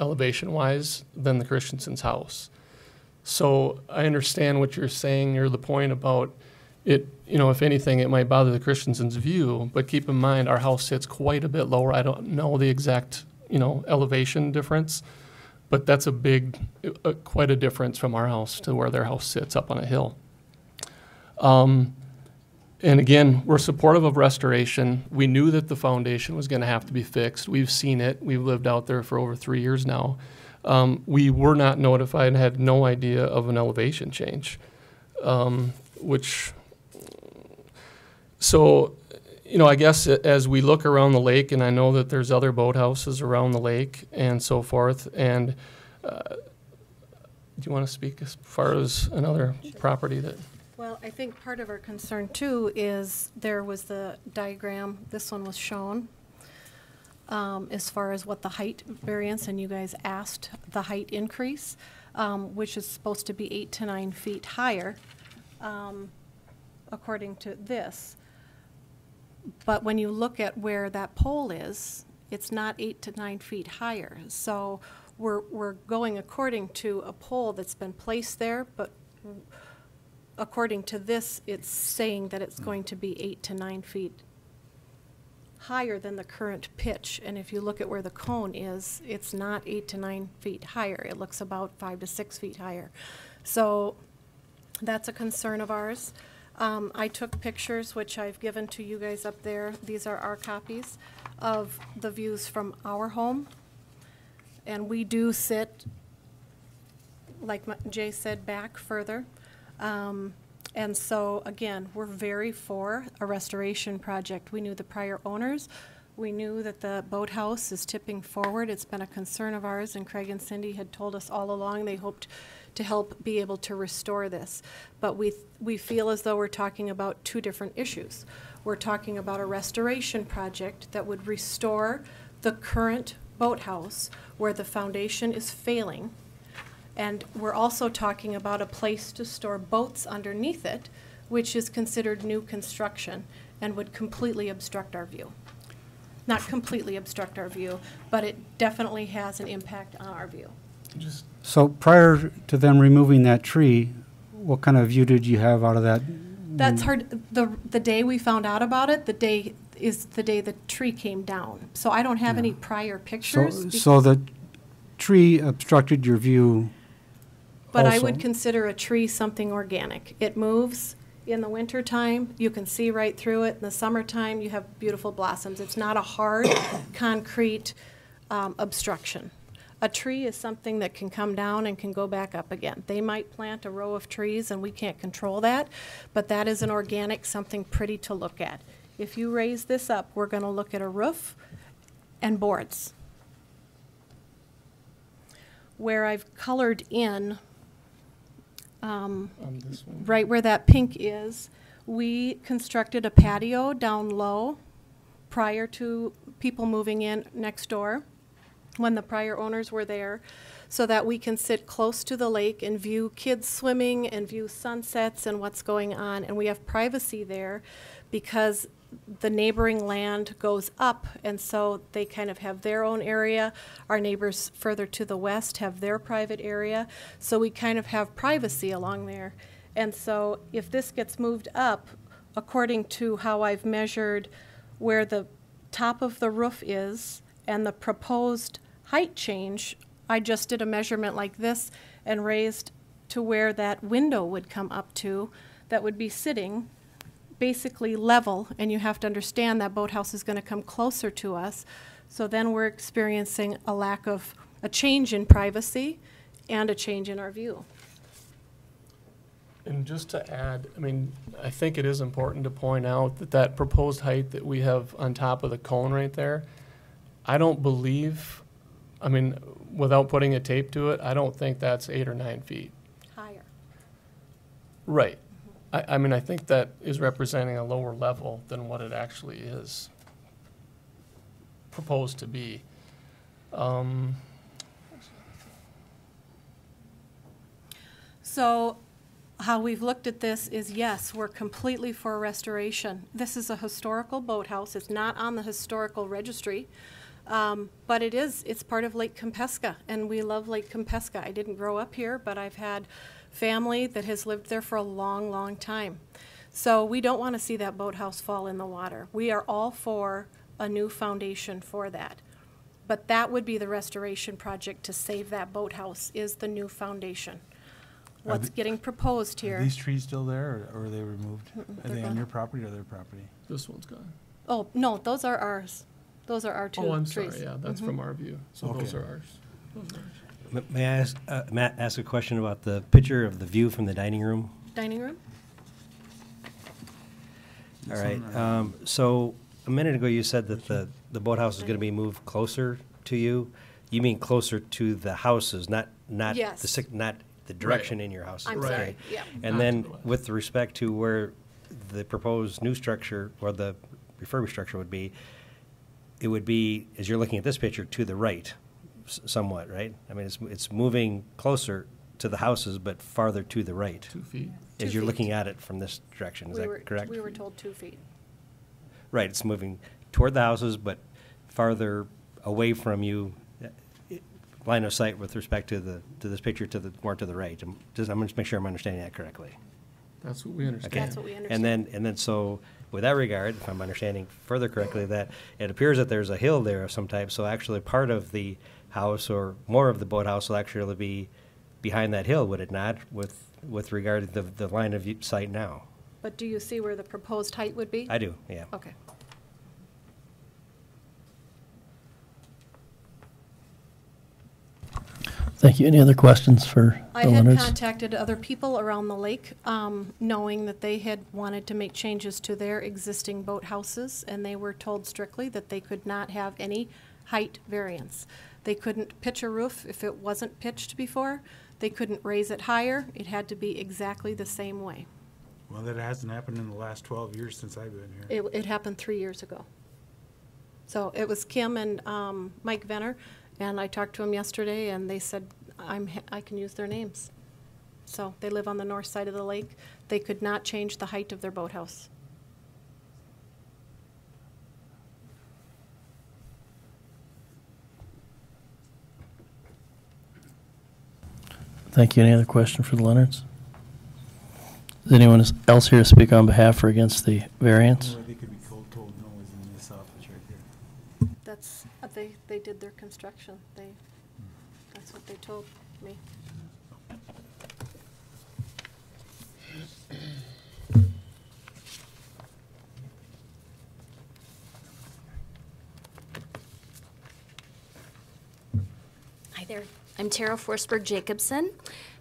elevation-wise than the Christensen's house. So I understand what you're saying near the point about it, you know, if anything, it might bother the Christensen's view, but keep in mind, our house sits quite a bit lower. I don't know the exact, you know, elevation difference, but that's a big, quite a difference from our house to where their house sits up on a hill. And again, we're supportive of restoration. We knew that the foundation was going to have to be fixed. We've seen it. We've lived out there for over 3 years now. We were not notified and had no idea of an elevation change, so, you know, I guess as we look around the lake, and I know that there's other boathouses around the lake and so forth, and do you want to speak as far as another property that? Well, I think part of our concern too is there was the diagram, this one was shown, as far as what the height variance, and you guys asked the height increase, which is supposed to be 8 to 9 feet higher, according to this. But when you look at where that pole is, it's not 8 to 9 feet higher. So we're going according to a pole that's been placed there, but according to this, it's saying that it's going to be 8 to 9 feet higher than the current pitch. And if you look at where the cone is, it's not 8 to 9 feet higher. It looks about 5 to 6 feet higher. So that's a concern of ours. I took pictures, which I've given to you guys up there. These are our copies of the views from our home. And we do sit, like Jay said, back further. And so, again, we're very for a restoration project. We knew the prior owners. We knew that the boathouse is tipping forward. It's been a concern of ours, and Craig and Cindy had told us all along they hoped to help be able to restore this. But we feel as though we're talking about two different issues. We're talking about a restoration project that would restore the current boathouse where the foundation is failing. And we're also talking about a place to store boats underneath it, which is considered new construction and would completely obstruct our view. Not completely obstruct our view, but it definitely has an impact on our view. So prior to them removing that tree, what kind of view did you have out of that? That's hard. The day we found out about it, the day is the day the tree came down. So I don't have any prior pictures. So the tree obstructed your view. But I also. would consider a tree something organic. It moves in the wintertime. You can see right through it. In the summertime, you have beautiful blossoms. It's not a hard, concrete obstruction. A tree is something that can come down and can go back up again. They might plant a row of trees, and we can't control that, but that is an organic, something pretty to look at. If you raise this up, we're going to look at a roof and boards. Where I've colored in, right where that pink is, we constructed a patio down low prior to people moving in next door, when the prior owners were there, so that we can sit close to the lake and view kids swimming and view sunsets and what's going on. And we have privacy there because the neighboring land goes up, and so they kind of have their own area. Our neighbors further to the west have their private area, so we kind of have privacy along there. And so if this gets moved up, according to how I've measured where the top of the roof is and the proposed height change, I just did a measurement like this and raised to where that window would come up to, that would be sitting basically level, and you have to understand that boathouse is going to come closer to us. So then we're experiencing a change in privacy and a change in our view. And just to add, I mean, I think it is important to point out that that proposed height that we have on top of the cone right there, I don't believe, I mean, without putting a tape to it, I don't think that's 8 or 9 feet. Higher. Right. I mean, I think that is representing a lower level than what it actually is proposed to be. So how we've looked at this is, yes, we're completely for restoration. This is a historical boathouse. It's not on the historical registry, but it's part of Lake Kempeska, and we love Lake Kempeska. I didn't grow up here, but I've had family that has lived there for a long, long time. So we don't want to see that boathouse fall in the water. We are all for a new foundation for that. But that would be the restoration project to save that boathouse, is the new foundation. What's getting proposed here. Are these trees still there, or are they removed? Are they're they on gone. your property or their property? This one's gone. Oh, no, those are ours. Those are our two trees. Oh, I'm sorry, yeah, that's from our view, so Okay. those are ours. Those are ours. May I ask, Matt, ask a question about the picture of the view from the dining room? Dining room? All right. So a minute ago, you said that the boathouse is going to be moved closer to you. You mean closer to the houses, not Yes. not the direction in your house. I'm Right. sorry, yeah. And Not then to the west. with respect to where the proposed new structure or the refurbished structure would be, it would be, as you're looking at this picture, to the right, somewhat, right? I mean, it's moving closer to the houses, but farther to the right. 2 feet. As 2 you're feet. looking at it from this direction, is that correct? We were told 2 feet. Right, it's moving toward the houses, but farther away from you, line of sight with respect to this picture, more to the right. I'm gonna just make sure I'm understanding that correctly. That's what we understand. Okay. That's what we understand. And then so, with that regard, if I'm understanding further correctly, that it appears that there's a hill there of some type, so actually part of the house or more of the boathouse will actually be behind that hill, would it not, with regard to the line of sight now? But do you see where the proposed height would be? I do, yeah. Okay. Thank you. Any other questions for I the had Leonards? contacted other people around the lake, knowing that they had wanted to make changes to their existing boathouses, and they were told strictly that they could not have any height variance. They couldn't pitch a roof if it wasn't pitched before. They couldn't raise it higher. It had to be exactly the same way. Well, that hasn't happened in the last 12 years since I've been here. It happened 3 years ago. So it was Kim and Mike Venner, and I talked to them yesterday, and they said I can use their names. So they live on the north side of the lake. They could not change the height of their boathouse. Thank you. Any other question for the Leonards? Is anyone else here to speak on behalf or against the variance? Where they could be told no is in this office right here. That's, they did their construction. That's what they told me. Hi there. I'm Tara Forsberg Jacobson,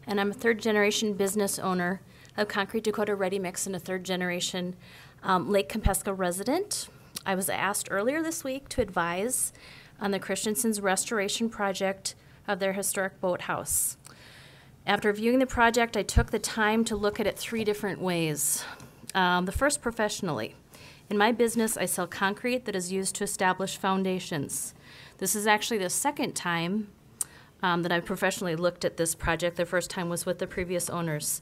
and I'm a third-generation business owner of Concrete Dakota Ready Mix and a third-generation Lake Kempeska resident. I was asked earlier this week to advise on the Christensen's restoration project of their historic boathouse. After viewing the project, I took the time to look at it 3 different ways. The first, professionally. In my business, I sell concrete that is used to establish foundations. This is actually the second time that I've professionally looked at this project. The first time was with the previous owners.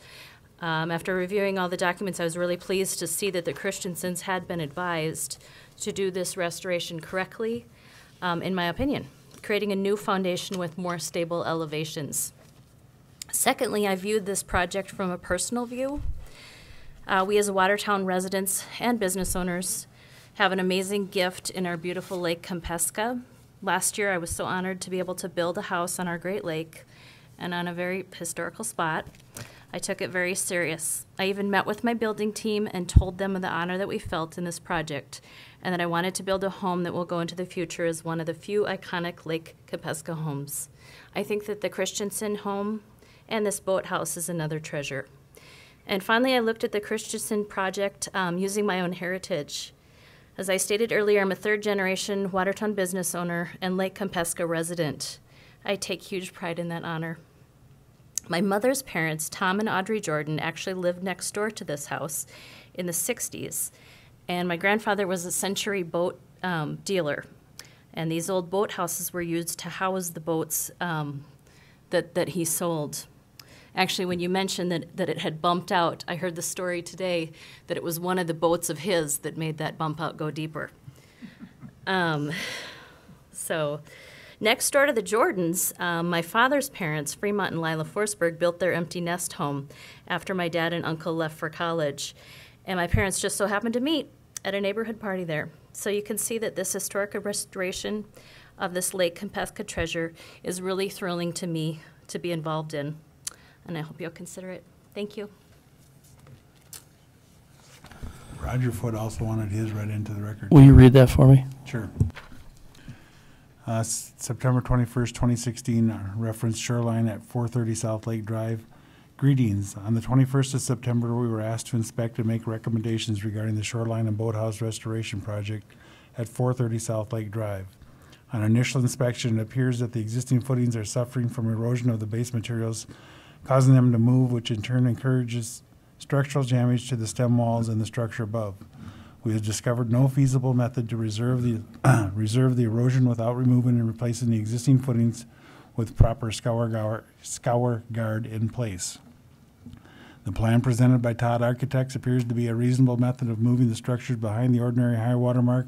After reviewing all the documents, I was really pleased to see that the Christensens had been advised to do this restoration correctly, in my opinion, creating a new foundation with more stable elevations. Secondly, I viewed this project from a personal view. We as Watertown residents and business owners have an amazing gift in our beautiful Lake Kempeska. Last year, I was so honored to be able to build a house on our Great Lake and on a very historical spot. I took it very serious. I even met with my building team and told them of the honor that we felt in this project, and that I wanted to build a home that will go into the future as one of the few iconic Lake Kempeska homes. I think that the Christensen home and this boathouse is another treasure. And finally, I looked at the Christensen project using my own heritage. As I stated earlier, I'm a third-generation Watertown business owner and Lake Kempeska resident. I take huge pride in that honor. My mother's parents, Tom and Audrey Jordan, actually lived next door to this house in the 60s. And my grandfather was a Century boat dealer. And these old boathouses were used to house the boats that he sold. Actually, when you mentioned that it had bumped out, I heard the story today that it was one of the boats of his that made that bump out go deeper. So next door to the Jordans, my father's parents, Fremont and Lila Forsberg, built their empty nest home after my dad and uncle left for college. And my parents just so happened to meet at a neighborhood party there. So you can see that this historic restoration of this Lake Kempeska treasure is really thrilling to me to be involved in. And I hope you'll consider it. Thank you. Roger Foote also wanted his read into the record. Will you read that for me? Sure. September 21st, 2016, reference shoreline at 430 South Lake Drive. Greetings. On the 21st of September, we were asked to inspect and make recommendations regarding the shoreline and boathouse restoration project at 430 South Lake Drive. On initial inspection, it appears that the existing footings are suffering from erosion of the base materials, causing them to move, which in turn encourages structural damage to the stem walls and the structure above. We have discovered no feasible method to reserve the erosion without removing and replacing the existing footings with proper scour guard in place. The plan presented by Todd Architects appears to be a reasonable method of moving the structures behind the ordinary high water mark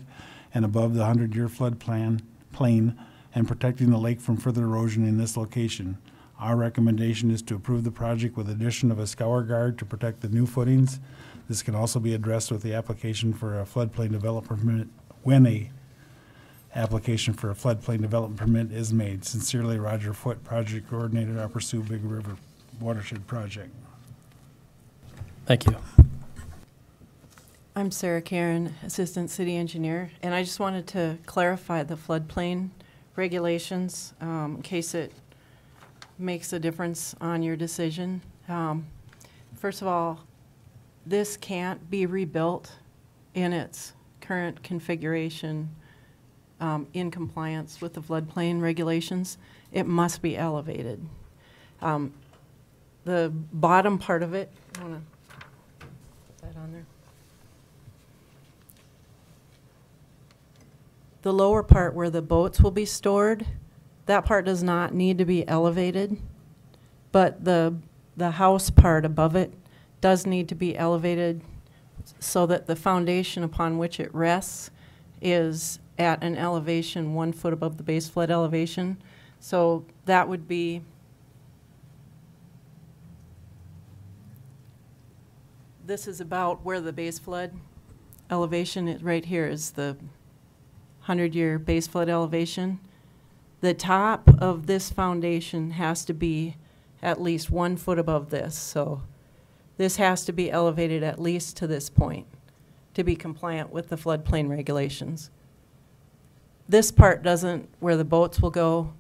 and above the 100-year flood plain and protecting the lake from further erosion in this location. Our recommendation is to approve the project with addition of a scour guard to protect the new footings. This can also be addressed with the application for a floodplain development permit when a application for a floodplain development permit is made. Sincerely, Roger Foote, Project Coordinator, Upper Sioux Big River Watershed Project. Thank you. I'm Sarah Karen, Assistant City Engineer, and I just wanted to clarify the floodplain regulations in case it makes a difference on your decision. First of all, this can't be rebuilt in its current configuration in compliance with the floodplain regulations. It must be elevated. The bottom part of it, I want to put that on there. The lower part where the boats will be stored, that part does not need to be elevated, but the house part above it does need to be elevated so that the foundation upon which it rests is at an elevation 1 foot above the base flood elevation. So that would be this is about where the base flood elevation is. Right here is the 100-year base flood elevation. The top of this foundation has to be at least 1 foot above this. So this has to be elevated at least to this point to be compliant with the floodplain regulations. This part doesn't, where the boats will go,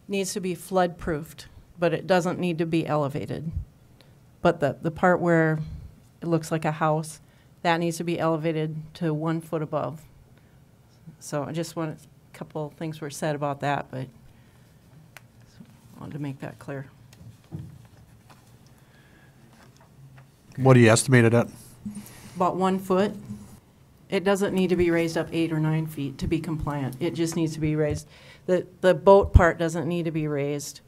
needs to be flood-proofed, but it doesn't need to be elevated. But the part where it looks like a house, that needs to be elevated to 1 foot above. So I just wanted, a couple things were said about that, but I wanted to make that clear. What do you estimate it at? About 1 foot. It doesn't need to be raised up 8 or 9 feet to be compliant. It just needs to be raised. The boat part doesn't need to be raised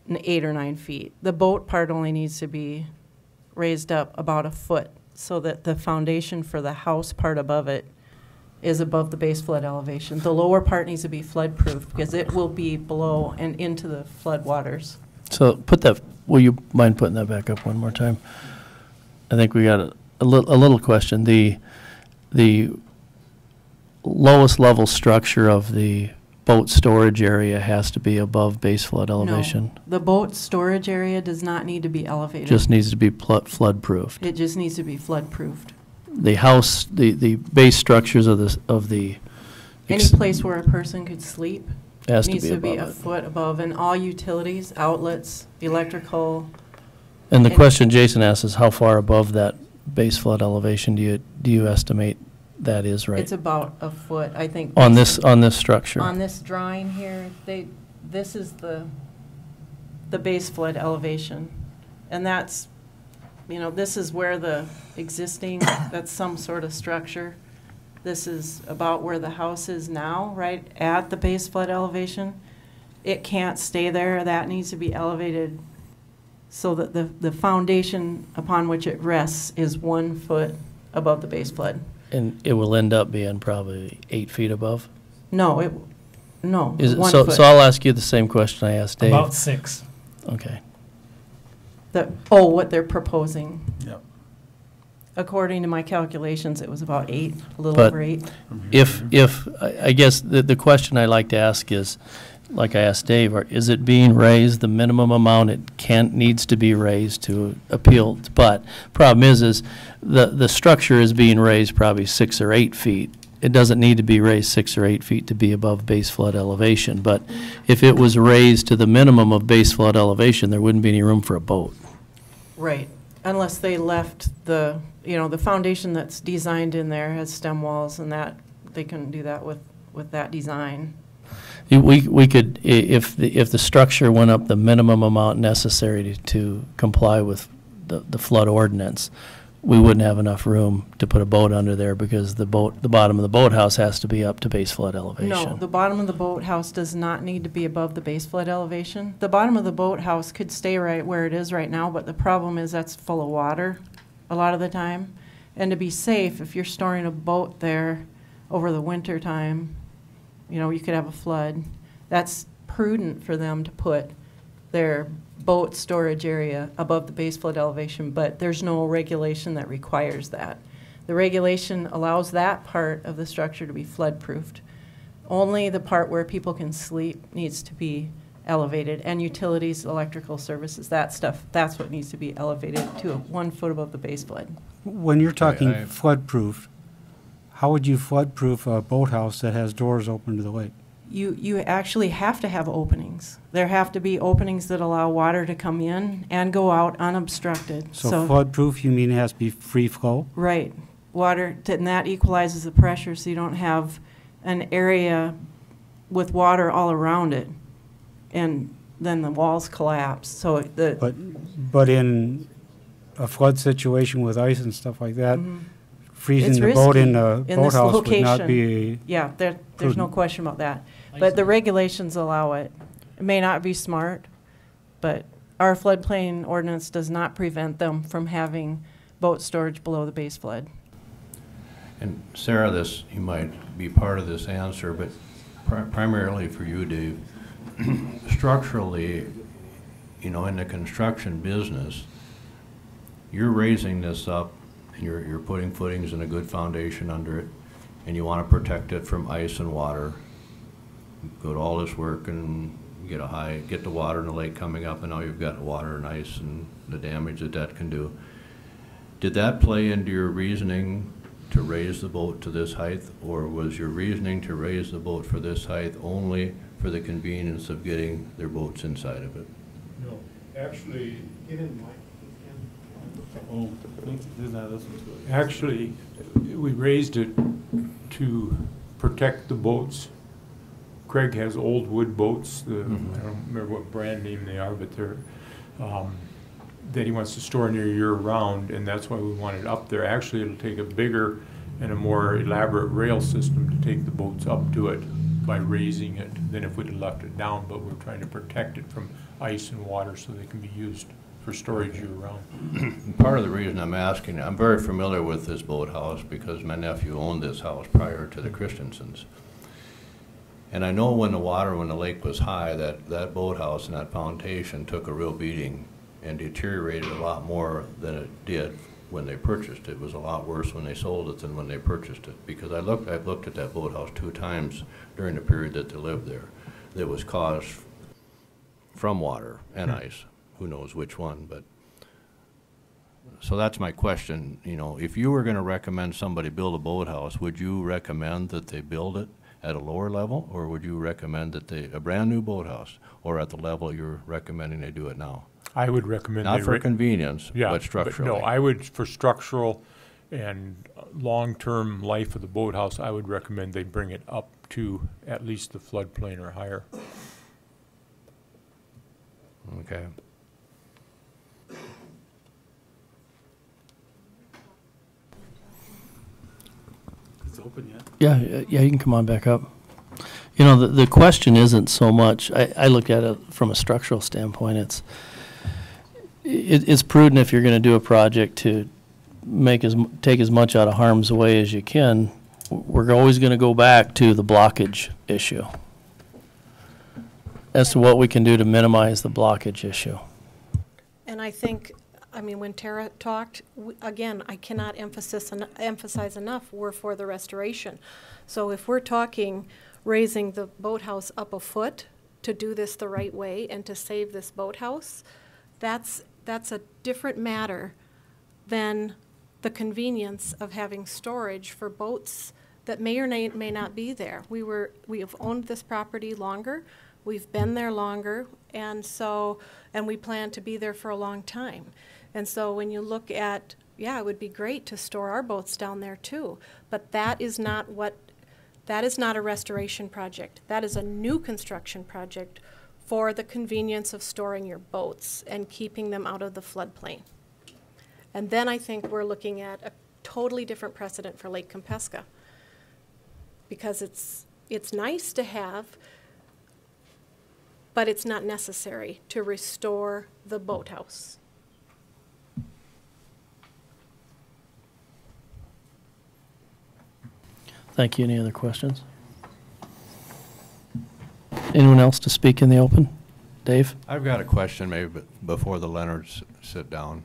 8 or 9 feet. The boat part only needs to be raised up about 1 foot so that the foundation for the house part above it is above the base flood elevation. The lower part needs to be flood proof because it will be below and into the flood waters. So put that, will you mind putting that back up one more time? I think we got a little question. The lowest level structure of the boat storage area has to be above base flood elevation? No, the boat storage area does not need to be elevated. Just needs to be flood-proofed. It just needs to be flood-proofed. The house, the base structures of the Any place where a person could sleep has to needs be to be a above it. foot above, and all utilities, outlets, electrical. And the question Jason asked is how far above that base flood elevation do you estimate that is right? It's about a foot, I think. On this structure? On this drawing here, this is the base flood elevation. And that's, this is where the existing, that's some sort of structure. This is about where the house is now, right at the base flood elevation. It can't stay there. That needs to be elevated so that the foundation upon which it rests is 1 foot above the base flood. And it will end up being probably 8 feet above? No, no, Is it, 1 so, foot. so I'll ask you the same question I asked Dave. About 6. Okay. What they're proposing. Yep. According to my calculations, it was about 8, a little But over 8. I guess the question I like to ask is, like I asked Dave, is it being raised the minimum amount it needs to be raised to appeal? But problem is the structure is being raised probably 6 or 8 feet. It doesn't need to be raised 6 or 8 feet to be above base flood elevation. But if it was raised to the minimum of base flood elevation, there wouldn't be any room for a boat. Right, unless they left the foundation that's designed in there has stem walls, and that they couldn't do that with that design. We could, if the structure went up the minimum amount necessary to comply with the flood ordinance, we wouldn't have enough room to put a boat under there because the bottom of the boathouse has to be up to base flood elevation. No, the bottom of the boathouse does not need to be above the base flood elevation. The bottom of the boathouse could stay right where it is right now, but the problem is that's full of water a lot of the time. And to be safe, if you're storing a boat there over the winter time, you could have a flood. That's prudent for them to put their boat storage area above the base flood elevation, but there's no regulation that requires that. The regulation allows that part of the structure to be flood proofed. Only the part where people can sleep needs to be elevated, and utilities, electrical services, that stuff, that's what needs to be elevated to 1 foot above the base flood. When you're talking flood-proof, how would you flood-proof a boathouse that has doors open to the lake? You actually have to have openings. There have to be openings that allow water to come in and go out unobstructed. So flood-proof, you mean it has to be free flow? Right. Water, and that equalizes the pressure so you don't have an area with water all around it, and then the walls collapse. So But in a flood situation with ice and stuff like that, freezing the boat in a boathouse would not be. Yeah, there's no question about that. But the regulations allow it. It may not be smart, but our floodplain ordinance does not prevent them from having boat storage below the base flood. And Sarah, you might be part of this answer, but primarily for you, Dave, structurally, in the construction business, you're raising this up and you're putting footings and a good foundation under it, and you want to protect it from ice and water. Go to all this work and get the water in the lake coming up, and now you've got water and ice and the damage that can do. Did that play into your reasoning to raise the boat to this height, or was your reasoning to raise the boat for this height only for the convenience of getting their boats inside of it? No, actually. Actually, we raised it to protect the boats. Craig has old wood boats. I don't remember what brand name they are, but they're that he wants to store near year-round, and that's why we want it up there. Actually, it'll take a bigger and a more elaborate rail system to take the boats up to it by raising it than if we'd have left it down, but we're trying to protect it from ice and water so they can be used for storage year-round. Part of the reason I'm asking, I'm very familiar with this boathouse because my nephew owned this house prior to the Christensens. And I know when the lake was high, that boathouse and that foundation took a real beating and deteriorated a lot more than it did when they purchased it. It was a lot worse when they sold it than when they purchased it, because I've looked at that boathouse 2 times during the period that they lived there. That was caused from water and ice. Who knows which one, but. So that's my question, you know, if you were gonna recommend somebody build a boathouse, would you recommend that they build it at a lower level, or would you recommend that a brand new boathouse, or at the level you're recommending they do it now? I would recommend. Not for convenience, but structurally. No, I would, for structural and long-term life of the boathouse, I would recommend they bring it up to at least the floodplain or higher. Okay. Open yet? Yeah, you can come on back up. You know, the question isn't so much, I look at it from a structural standpoint, it's prudent if you're going to do a project to take as much out of harm's way as you can. We're always going to go back to the blockage issue as to what we can do to minimize the blockage issue. And I think, I mean, when Tara talked, again, I cannot emphasize enough, we're for the restoration. So if we're talking raising the boathouse up a foot to do this the right way and to save this boathouse, that's a different matter than the convenience of having storage for boats that may or may not be there. We have owned this property longer, we've been there longer, and we plan to be there for a long time. And so when you look at, yeah, it would be great to store our boats down there too, but that is not a restoration project. That is a new construction project for the convenience of storing your boats and keeping them out of the floodplain. And then I think we're looking at a totally different precedent for Lake Kempesca, because it's nice to have, but it's not necessary to restore the boathouse. Thank you. Any other questions? Anyone else to speak in the open? Dave? I've got a question maybe before the Leonards sit down.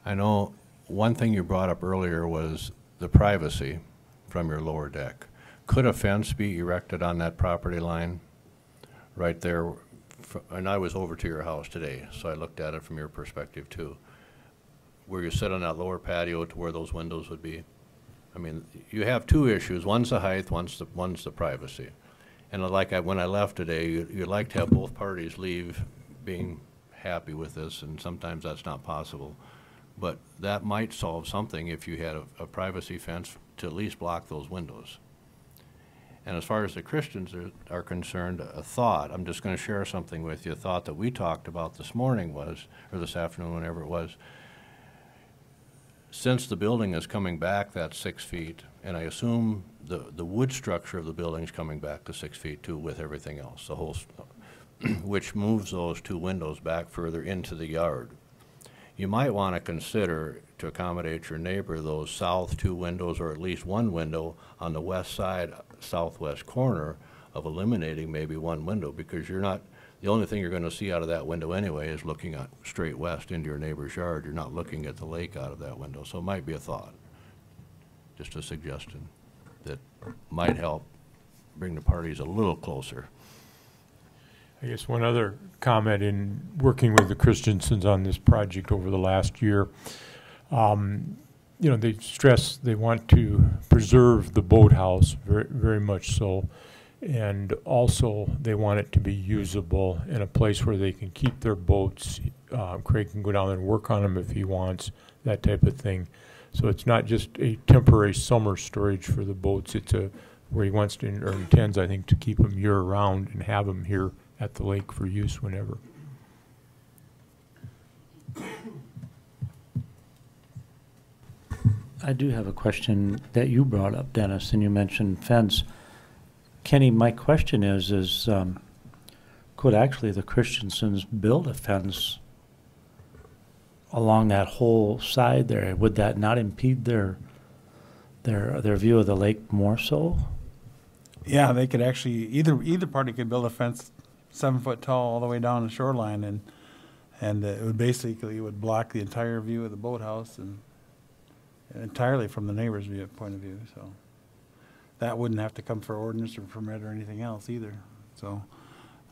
I know one thing you brought up earlier was the privacy from your lower deck. Could a fence be erected on that property line right there? And I was over to your house today, so I looked at it from your perspective too. Where you sit on that lower patio to where those windows would be. I mean, you have 2 issues. One's the height, one's the privacy. And when I left today, you'd like to have both parties leave being happy with this, and sometimes that's not possible. But that might solve something if you had a privacy fence to at least block those windows. And as far as the Christians are concerned, a thought, I'm just going to share something with you, a thought that we talked about this morning was, or this afternoon, whenever it was, since the building is coming back that 6 feet, and I assume the wood structure of the building is coming back to 6 feet too with everything else, the whole, which moves those 2 windows back further into the yard. You might want to consider, to accommodate your neighbor, those south 2 windows, or at least 1 window on the west side, southwest corner, of eliminating maybe 1 window, because the only thing you're going to see out of that window anyway is looking out straight west into your neighbor's yard. You're not looking at the lake out of that window, so it might be a thought, just a suggestion that might help bring the parties a little closer. I guess one other comment in working with the Christiansons on this project over the last year, you know, they stress they want to preserve the boathouse very, very much so. And also, they want it to be usable in a place where they can keep their boats. Craig can go down there and work on them if he wants, that type of thing. So it's not just a temporary summer storage for the boats. It's where he wants to, or intends, I think, to keep them year-round and have them here at the lake for use whenever. I do have a question that you brought up, Dennis, and you mentioned fence. Kenny, my question is could actually the Christiansons build a fence along that whole side there? Would that not impede their view of the lake more so? Yeah, they could actually, either party could build a fence 7 foot tall all the way down the shoreline, and it would basically block the entire view of the boathouse, and entirely from the neighbor's point of view, so. That wouldn't have to come for ordinance or permit or anything else either, so.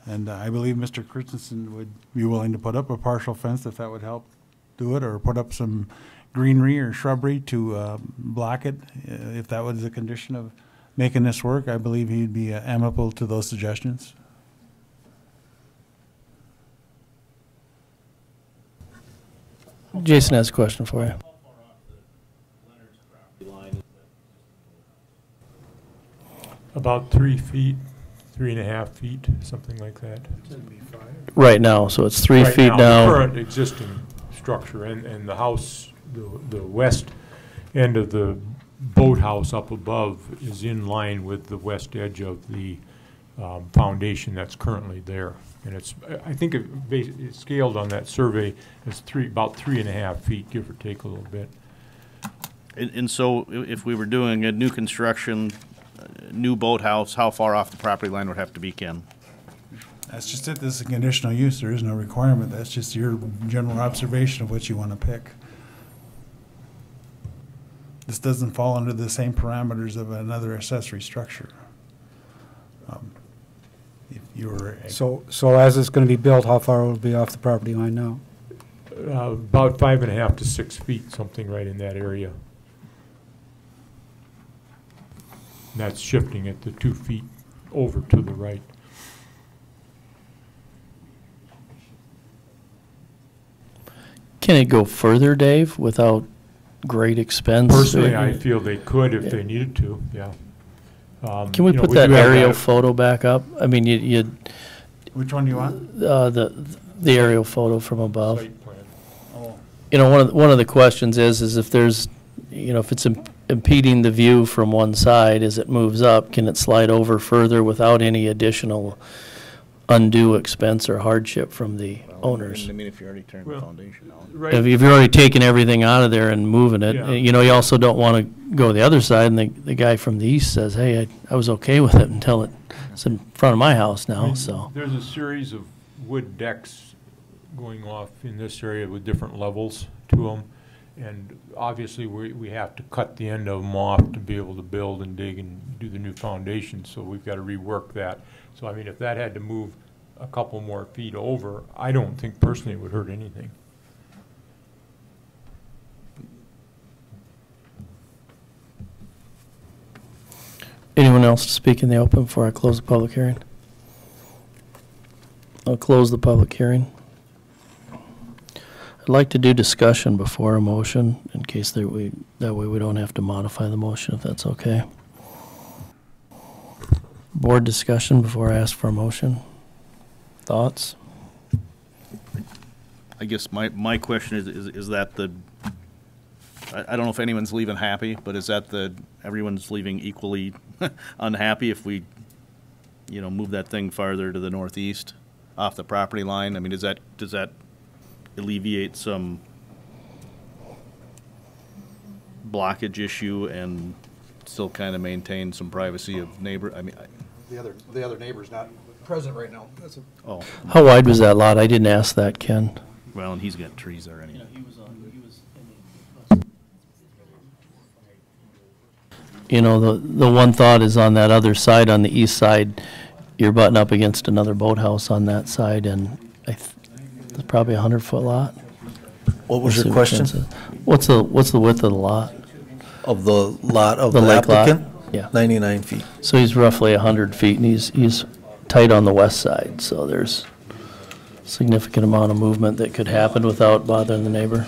And I believe Mr. Christensen would be willing to put up a partial fence if that would help do it, or put up some greenery or shrubbery to block it, if that was a condition of making this work. I believe he'd be amenable to those suggestions. Jason has a question for you. About 3 feet, 3.5 feet, something like that. Right now, so it's 3 Right feet now, down. the current existing structure, and the house, the west end of the boathouse up above is in line with the west edge of the foundation that's currently there. And it's, I think it's scaled on that survey as about 3.5 feet, give or take a little bit. And so if we were doing a new construction, new boathouse, how far off the property line would have to be, Ken? That's just it. This is a conditional use. There is no requirement. That's just your general observation of what you want to pick. This doesn't fall under the same parameters of another accessory structure. If you were So as it's going to be built, how far will it be off the property line now? About 5.5 to 6 feet, something right in that area. And that's shifting it to 2 feet over to the right. Can it go further, Dave, without great expense? Personally, I feel they could if they needed to, yeah. Can we put that aerial photo back up? I mean, you. Which one do you want? The aerial photo from above. Site plan. Oh. You know, one of the questions is if there's, you know, if it's impeding the view from one side as it moves up, can it slide over further without any additional undue expense or hardship from the owners? I mean, if you already turned the foundation out. Right. If you've already taken everything out of there and moving it, Yeah. you know, you also don't want to go the other side, and the guy from the east says, hey, I was okay with it until it's in front of my house now, I mean, so. There's a series of wood decks going off in this area with different levels to them. And obviously, we have to cut the end of them off to be able to build and dig and do the new foundation, so we've got to rework that. So, I mean, if that had to move a couple more feet over, I don't think personally it would hurt anything. Anyone else to speak in the open before I close the public hearing? I'll close the public hearing. I'd like to do discussion before a motion in case that way we don't have to modify the motion, if that's okay. Board discussion before I ask for a motion. Thoughts? I guess my question is that I don't know if anyone's leaving happy, but is that everyone's leaving equally unhappy if we, you know, move that thing farther to the northeast off the property line? I mean, does that alleviate some blockage issue and still kind of maintain some privacy of neighbor? I mean, The other neighbor's not present right now. oh, How wide was that lot? I didn't ask that, Ken. well, and he's got trees there anyway. You know, the one thought is on that other side, on the east side, you're butting up against another boathouse on that side, and it's probably 100-foot lot. What was your question? What's the width of the lot? Of the lot of The the lake lot? applicant? Yeah. 99 feet. So he's roughly 100 feet, and he's tight on the west side, so there's significant amount of movement that could happen without bothering the neighbor.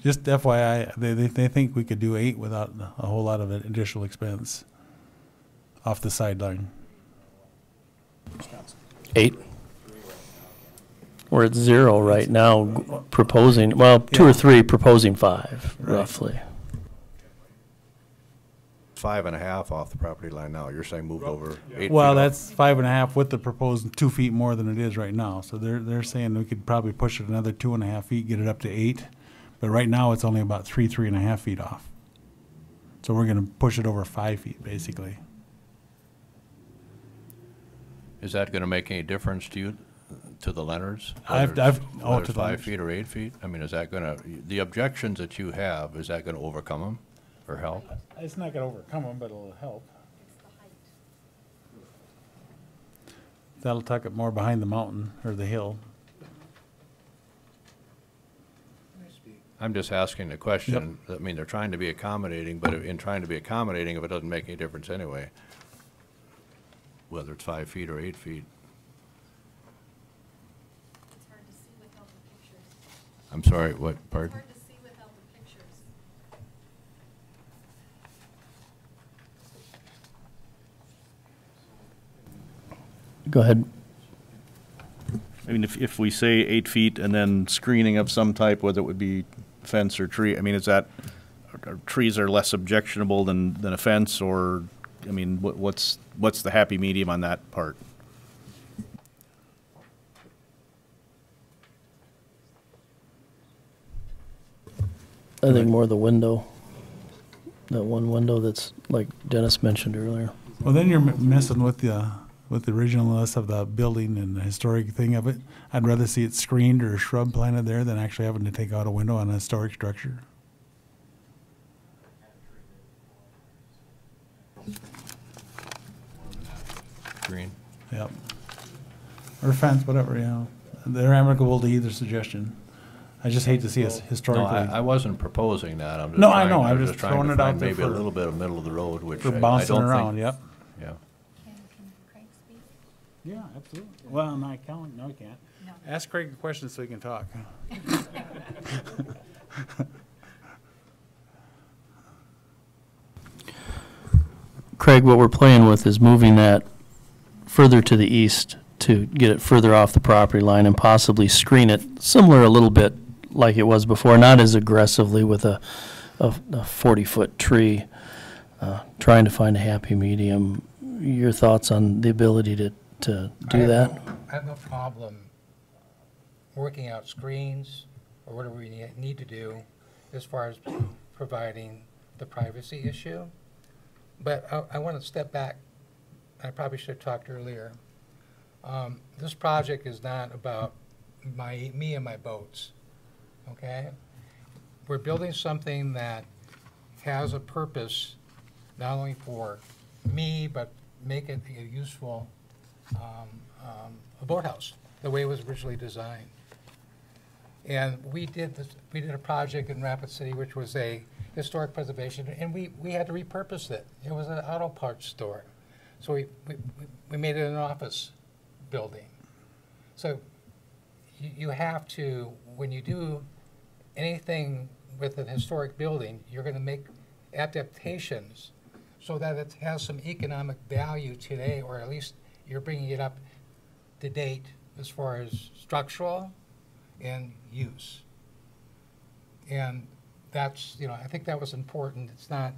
Just FYI, they think we could do 8 without a whole lot of additional expense off the sideline. 8? We're at 0 right now, proposing, well, 2 or 3, proposing 5, Right. roughly. 5.5 off the property line now. You're saying moved over 8 feet Well, off? that's 5.5 with the proposed 2 feet more than it is right now. So they're saying we could probably push it another 2.5 feet, get it up to 8. But right now, it's only about 3.5 feet off. So we're gonna push it over 5 feet, basically. Is that gonna make any difference to you, to the Leonards? I've- Whether I've- it's- oh, whether to it's the 5 Leonards. feet or 8 feet? I mean, is that gonna, the objections that you have, is that gonna overcome them or help? It's not gonna overcome them, but it'll help. That'll tuck it more behind the mountain or the hill. I'm just asking the question. I mean, they're trying to be accommodating, but in trying to be accommodating, if it doesn't make any difference anyway, whether it's 5 feet or 8 feet. It's hard to see without the pictures. I'm sorry, what, pardon? It's hard to see without the pictures. Go ahead. I mean, if we say 8 feet and then screening of some type, whether it would be fence or tree, I mean, is that, are trees are less objectionable than a fence, or, I mean, what's the happy medium on that part? I think more the window, that one window that's like Dennis mentioned earlier. Well, then you're messing with the originalness of the building and the historic thing of it. I'd rather see it screened or a shrub planted there than actually having to take out a window on a historic structure. Green. Yep. Or fence, whatever, you know. They're amicable to either suggestion. I just hate to see us historically. No, I wasn't proposing that. I'm just No, trying, I know. I'm was just trying throwing to it out find there maybe a for- little bit of middle of the road, which for I bouncing don't around, think. yep. Yeah. Craig speak? Yeah, absolutely. Well, no, I can't. No, I can't. No. Ask Craig a question so he can talk. Craig, what we're playing with is moving that further to the east to get it further off the property line and possibly screen it similar a little bit like it was before, not as aggressively with a 40-foot tree, trying to find a happy medium. Your thoughts on the ability to do that? I have no problem working out screens or whatever we need to do as far as providing the privacy issue. But I want to step back. I probably should have talked earlier. This project is not about me and my boats, okay? We're building something that has a purpose, not only for me, but make it a useful a boathouse, the way it was originally designed. And we did a project in Rapid City, which was a historic preservation, and we had to repurpose it. It was an auto parts store. So we made it an office building. So you have to, when you do anything with an historic building, you're going to make adaptations so that it has some economic value today, or at least you're bringing it up to date as far as structural and use. And that's, you know, I think that was important. It's not,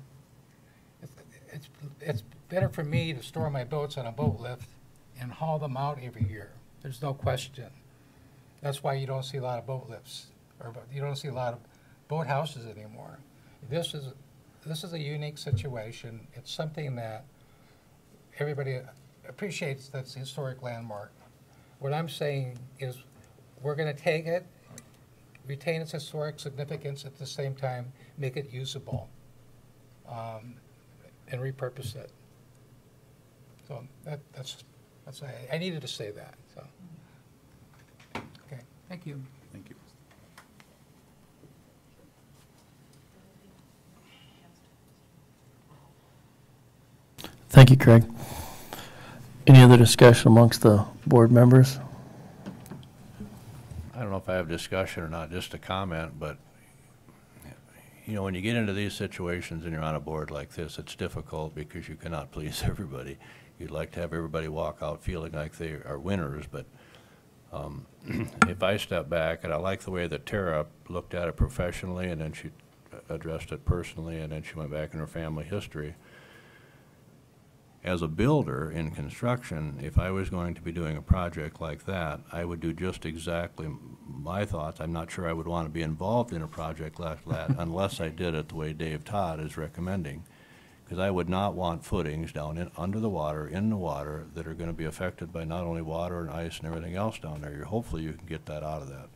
it's better for me to store my boats on a boat lift and haul them out every year. There's no question. That's why you don't see a lot of boat lifts, or you don't see a lot of boat houses anymore. This is a unique situation. It's something that everybody appreciates. That's a historic landmark. What I'm saying is we're going to take it, retain its historic significance, at the same time make it usable, and repurpose it. So that's I needed to say that. So okay, thank you. Thank you. Thank you, Craig. Any other discussion amongst the board members? I don't know if I have discussion or not, just a comment, but you know, when you get into these situations and you're on a board like this, it's difficult because you cannot please everybody. You'd like to have everybody walk out feeling like they are winners, but if I step back, and I like the way that Tara looked at it professionally, and then she addressed it personally, and then she went back in her family history. as a builder in construction, if I was going to be doing a project like that, I would do just exactly my thoughts. I'm not sure I would want to be involved in a project like that unless I did it the way Dave Todd is recommending. Because I would not want footings down under the water, in the water, that are going to be affected by not only water and ice and everything else down there. Hopefully you can get that out of that.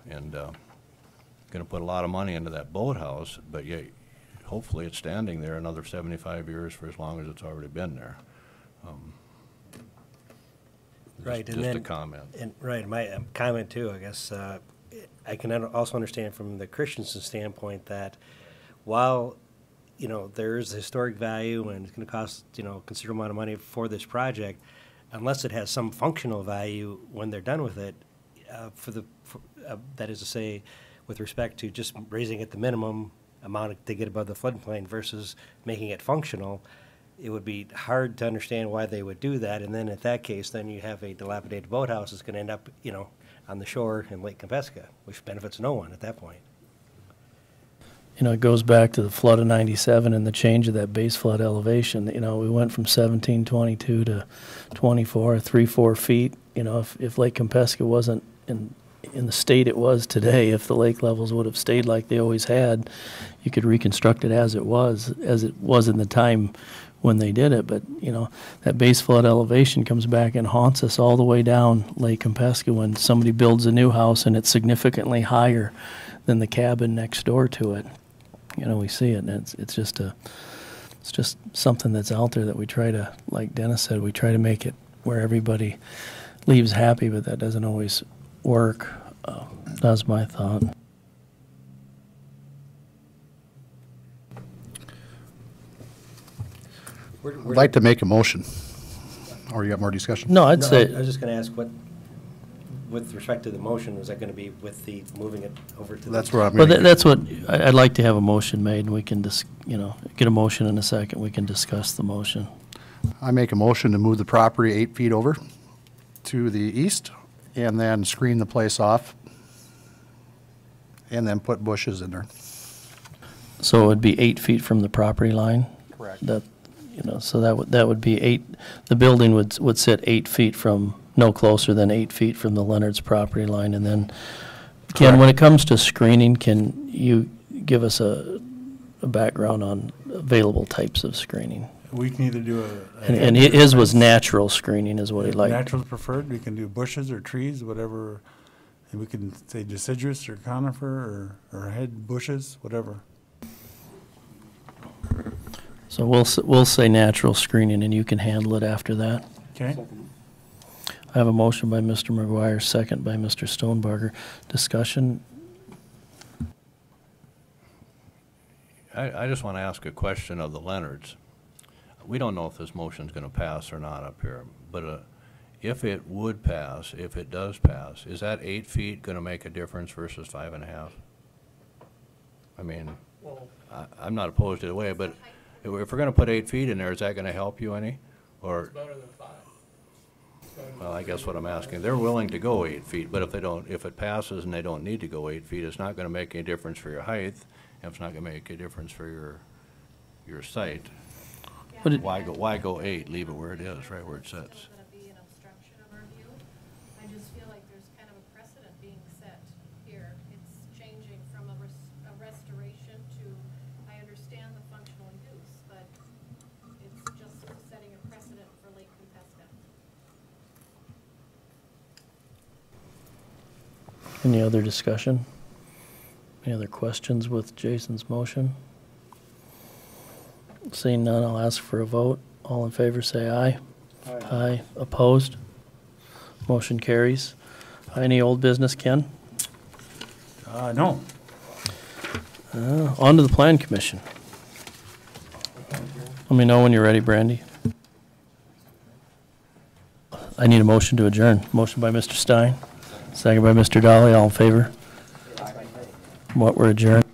And going to put a lot of money into that boathouse, but yeah, hopefully it's standing there another 75 years for as long as it's already been there. Right, just and then a comment. And right, my comment too. I guess I can also understand from the Christensen standpoint that while there is historic value and it's going to cost considerable amount of money for this project, unless it has some functional value when they're done with it, that is to say, with respect to just raising it the minimum amount to get above the floodplain versus making it functional, it would be hard to understand why they would do that. And then in that case, then you have a dilapidated boathouse that's going to end up, on the shore in Lake Compesca, which benefits no one at that point. It goes back to the flood of 97 and the change of that base flood elevation. We went from 1722 to 24, 3-4 feet. If Lake Compesca wasn't in the state it was today, if the lake levels would have stayed like they always had, you could reconstruct it as it was in the time when they did it. But, that base flood elevation comes back and haunts us all the way down Lake Compesca when somebody builds a new house and it's significantly higher than the cabin next door to it. We see it, and it's just something that's out there that we try to, like Dennis said, we try to make it where everybody leaves happy, but that doesn't always work. That's my thought. I'd like to make a motion. Or you got more discussion? No, I'd say. I was just going to ask with respect to the motion, was that going to be with the moving it over to That's the... where I'm Well, going. that's what, I'd like to have a motion made, and we can get a motion in a second, we can discuss the motion. I make a motion to move the property 8 feet over to the east and then screen the place off and then put bushes in there. So it would be 8 feet from the property line? Correct. So that would be the building would sit 8 feet from, no closer than 8 feet from the Leonard's property line. And then, Ken, when it comes to screening, can you give us a background on available types of screening? We can either do And his was natural screening is what he liked. Natural preferred. We can do bushes or trees, whatever. And we can say deciduous or conifer or head bushes, whatever. So we'll say natural screening, and you can handle it after that. Okay. I have a motion by Mr. McGuire, second by Mr. Stonebarger. Discussion? I just want to ask a question of the Leonards. We don't know if this motion's going to pass or not up here, but if it would pass, if it does pass, is that 8 feet going to make a difference versus 5.5? I mean, I'm not opposed to the way, but if we're going to put 8 feet in there, is that going to help you any? Or? It's better than 5. Well, I guess what I'm asking, they're willing to go 8 feet, but if it passes and they don't need to go 8 feet, it's not going to make any difference for your height, and it's not going to make a difference for your site. Why go 8? Leave it where it is, right where it sits. I just feel like there's kind of a precedent being set here. It's changing from a restoration to, I understand the functional use, but it's just setting a precedent for Lake Compesca. Any other discussion? Any other questions with Jason's motion? Seeing none, I'll ask for a vote. All in favor, say aye. Aye. Aye. Opposed? Motion carries. Any old business, Ken? No. On to the Plan Commission. Let me know when you're ready, Brandy. I need a motion to adjourn. Motion by Mr. Stein, second by Mr. Dolly. All in favor? What, we're adjourned?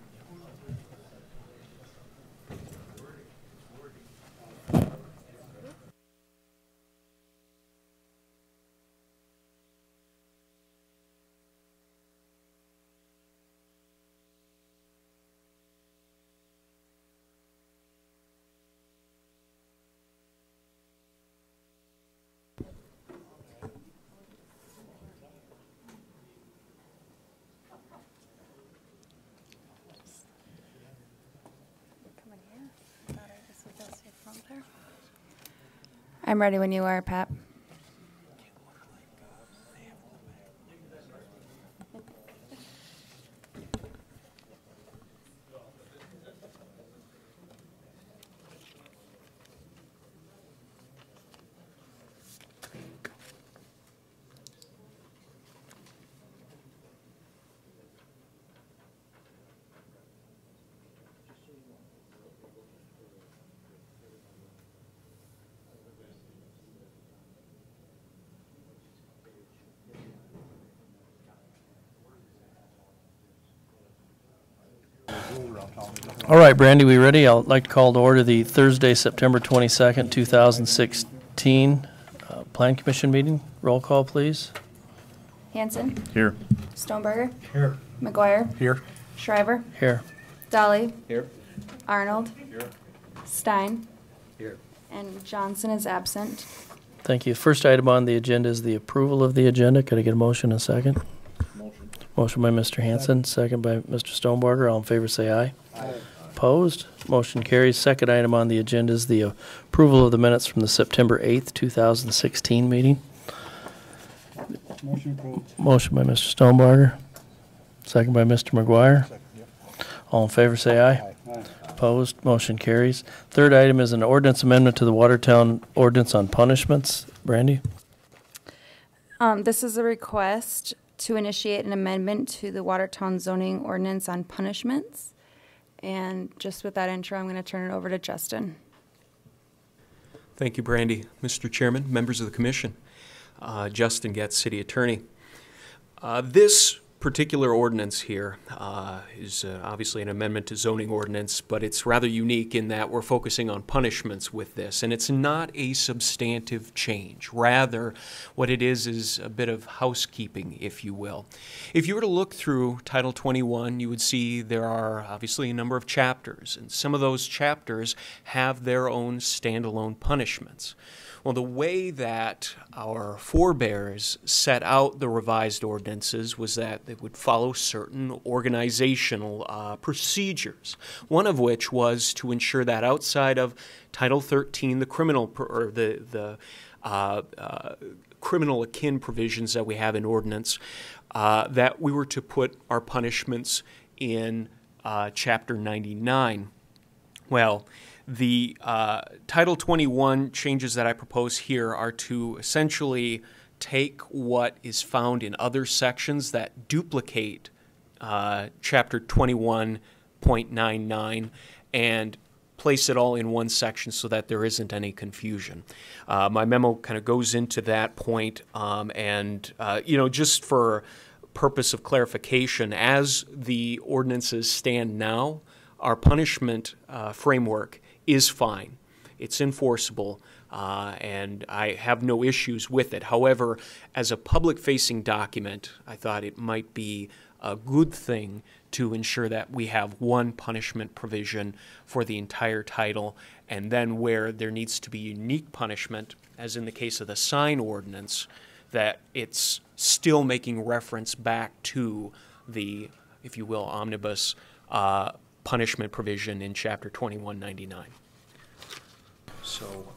I'm ready when you are, Pat. All right, Brandy, we ready? I'd like to call to order the Thursday, September 22nd, 2016 Plan Commission meeting. Roll call, please. Hanson. Here. Stoneberger. Here. McGuire. Here. Shriver. Here. Dolly. Here. Arnold. Here. Stein. Here. And Johnson is absent. Thank you. First item on the agenda is the approval of the agenda. Could I get a motion and a second? Motion. Motion by Mr. Hanson, second by Mr. Stonebarger. All in favor say aye. Aye. Opposed? Motion carries. Second item on the agenda is the approval of the minutes from the September 8th, 2016 meeting. Motion approved. Motion by Mr. Stonebarger, second by Mr. McGuire. All in favor say aye. Aye. Opposed? Motion carries. Third item is an ordinance amendment to the Watertown Ordinance on Punishments. Brandy? This is a request to initiate an amendment to the Watertown zoning ordinance on punishments. And just with that intro, I'm going to turn it over to Justin. Thank you, Brandy. Mr. Chairman, members of the commission, Justin Getz, City Attorney. This particular ordinance here is obviously an amendment to zoning ordinance, but it's rather unique in that we're focusing on punishments with this, and it's not a substantive change. Rather, what it is a bit of housekeeping, if you will. If you were to look through Title 21, you would see there are obviously a number of chapters, and some of those chapters have their own standalone punishments. Well, the way that our forebears set out the revised ordinances was that they would follow certain organizational procedures, one of which was to ensure that outside of Title 13, the criminal or the criminal akin provisions that we have in ordinance, that we were to put our punishments in Chapter 99. Well, the Title 21 changes that I propose here are to essentially take what is found in other sections that duplicate Chapter 21.99 and place it all in one section so that there isn't any confusion. My memo kind of goes into that point, and just for purpose of clarification, as the ordinances stand now, our punishment framework is fine. It's enforceable, and I have no issues with it. However, as a public-facing document, I thought it might be a good thing to ensure that we have one punishment provision for the entire title, and then where there needs to be unique punishment, as in the case of the sign ordinance, that it's still making reference back to the, if you will, omnibus punishment provision in Chapter 2199. So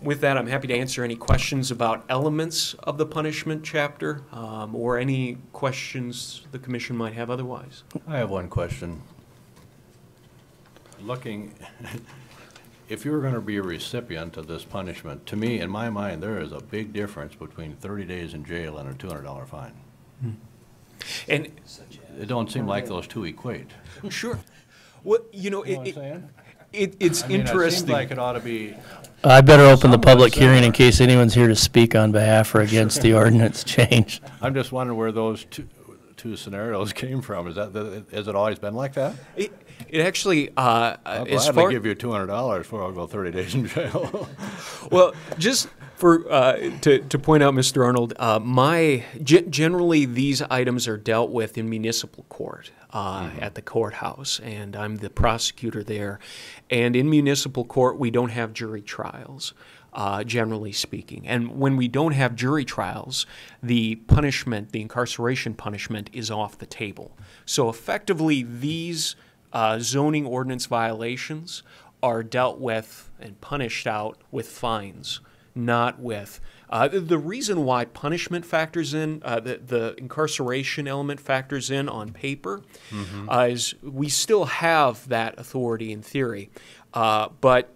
with that, I'm happy to answer any questions about elements of the punishment chapter or any questions the commission might have otherwise. I have one question. If you were going to be a recipient of this punishment, to me, in my mind, there is a big difference between 30 days in jail and a $200 fine. And it don't seem like those two equate. Sure. Well, it's interesting. It seems like it ought to be. I better open the public hearing in case anyone's here to speak on behalf or against the ordinance change. I'm just wondering where those two scenarios came from. Has it always been like that? It actually, I'll gladly give you $200 before I'll go 30 days in jail. Well, just for to point out, Mr. Arnold, generally these items are dealt with in municipal court at the courthouse, and I'm the prosecutor there. And in municipal court, we don't have jury trials, generally speaking. And when we don't have jury trials, the punishment, the incarceration punishment, is off the table. So effectively, these zoning ordinance violations are dealt with and punished out with fines not width. The reason why punishment factors in, the incarceration element factors in on paper, is we still have that authority in theory. But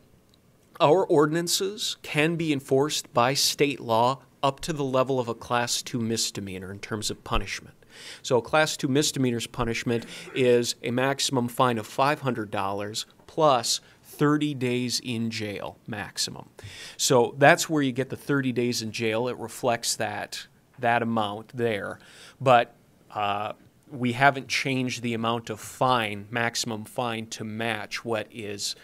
our ordinances can be enforced by state law up to the level of a Class 2 misdemeanor in terms of punishment. So a Class 2 misdemeanor's punishment is a maximum fine of $500 plus 30 days in jail maximum. So that's where you get the 30 days in jail. It reflects that amount there. But we haven't changed the amount of fine, maximum fine, to match what is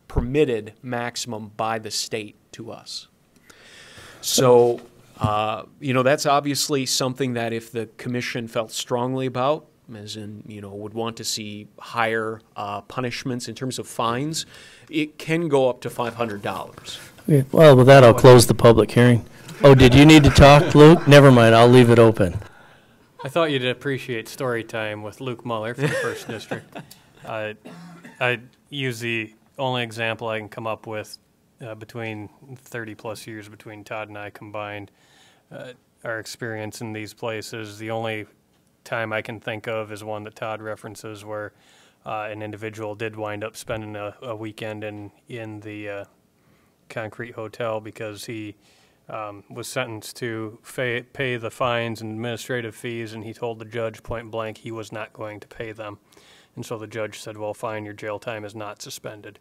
permitted maximum by the state to us. So, that's obviously something that if the commission felt strongly about, as in, would want to see higher punishments in terms of fines, it can go up to $500. Okay, well, with that, I'll close the public hearing. Oh, did you need to talk, Luke? Never mind, I'll leave it open. I thought you'd appreciate story time with Luke Muller from the 1st District. I use the only example I can come up with between 30-plus years between Todd and I combined. Our experience in these places, the only time I can think of is one that Todd references where an individual did wind up spending a weekend in the concrete hotel because he was sentenced to pay the fines and administrative fees, and he told the judge point blank he was not going to pay them. And so the judge said, well, fine, your jail time is not suspended,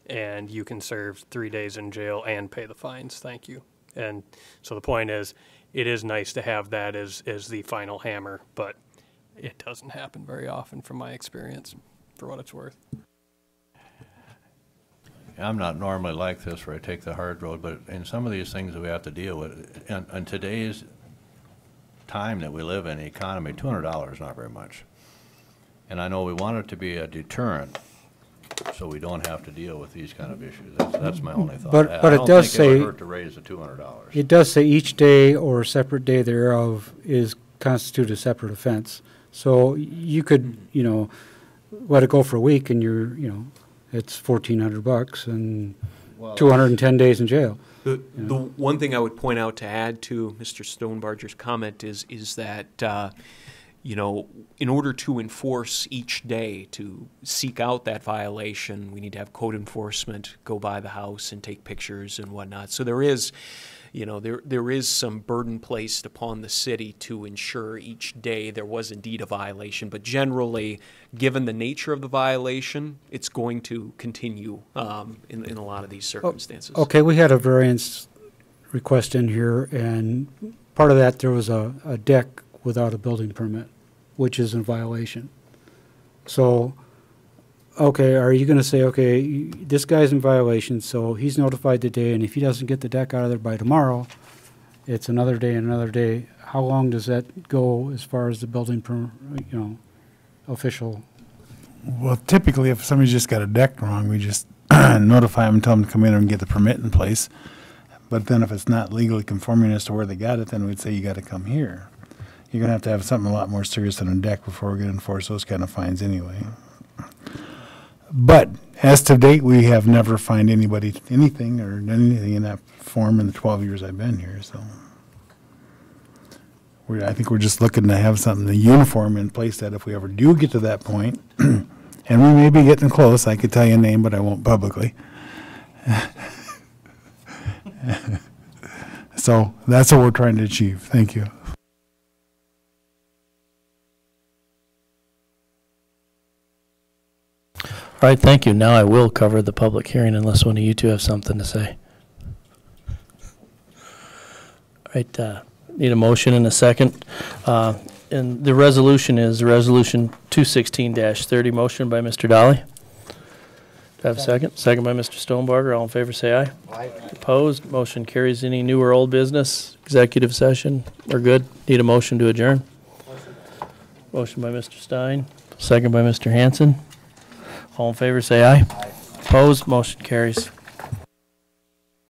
and you can serve 3 days in jail and pay the fines. Thank you. And so the point is, it is nice to have that as the final hammer, but it doesn't happen very often from my experience, for what it's worth. I'm not normally like this where I take the hard road, but in some of these things that we have to deal with, in today's time that we live in, the economy, $200 is not very much. And I know we want it to be a deterrent, so we don't have to deal with these kind of issues. That's my only thought. But it does say, it would hurt to raise the $200. It does say each day or separate day thereof is constitute a separate offense. So you could, let it go for a week and it's $1,400 and 210 days in jail. The one thing I would point out to add to Mr. Stonebarger's comment is that in order to enforce each day, to seek out that violation, we need to have code enforcement go by the house and take pictures and whatnot. So there is, there is some burden placed upon the city to ensure each day there was indeed a violation. But generally, given the nature of the violation, it's going to continue in a lot of these circumstances. Okay, we had a variance request in here, and part of that, there was a deck without a building permit, which is in violation. So, okay, are you going to say, okay, this guy's in violation, so he's notified today, and if he doesn't get the deck out of there by tomorrow, it's another day and another day. How long does that go as far as the building official? Well, typically, if somebody's just got a deck wrong, we just notify them and tell them to come in and get the permit in place. But then if it's not legally conforming as to where they got it, then we'd say you got to come here. You're going to have something a lot more serious than a deck before we're going to enforce those kind of fines anyway. But as to date, we have never fined anybody anything or anything in that form in the 12 years I've been here. So I think we're just looking to have something uniform in place that if we ever do get to that point, and we may be getting close, I could tell you a name, but I won't publicly. So that's what we're trying to achieve. Thank you. All right, thank you. Now I will cover the public hearing unless one of you two have something to say. All right, need a motion and a second. And the resolution is Resolution 216-30, motion by Mr. Dolly. Do I have a second? Second by Mr. Stonebarger. All in favor say aye. Aye. Opposed? Motion carries. Any new or old business? Executive session? We're good. Need a motion to adjourn. Motion by Mr. Stein. Second by Mr. Hanson. All in favor say aye. Aye. Opposed? Motion carries.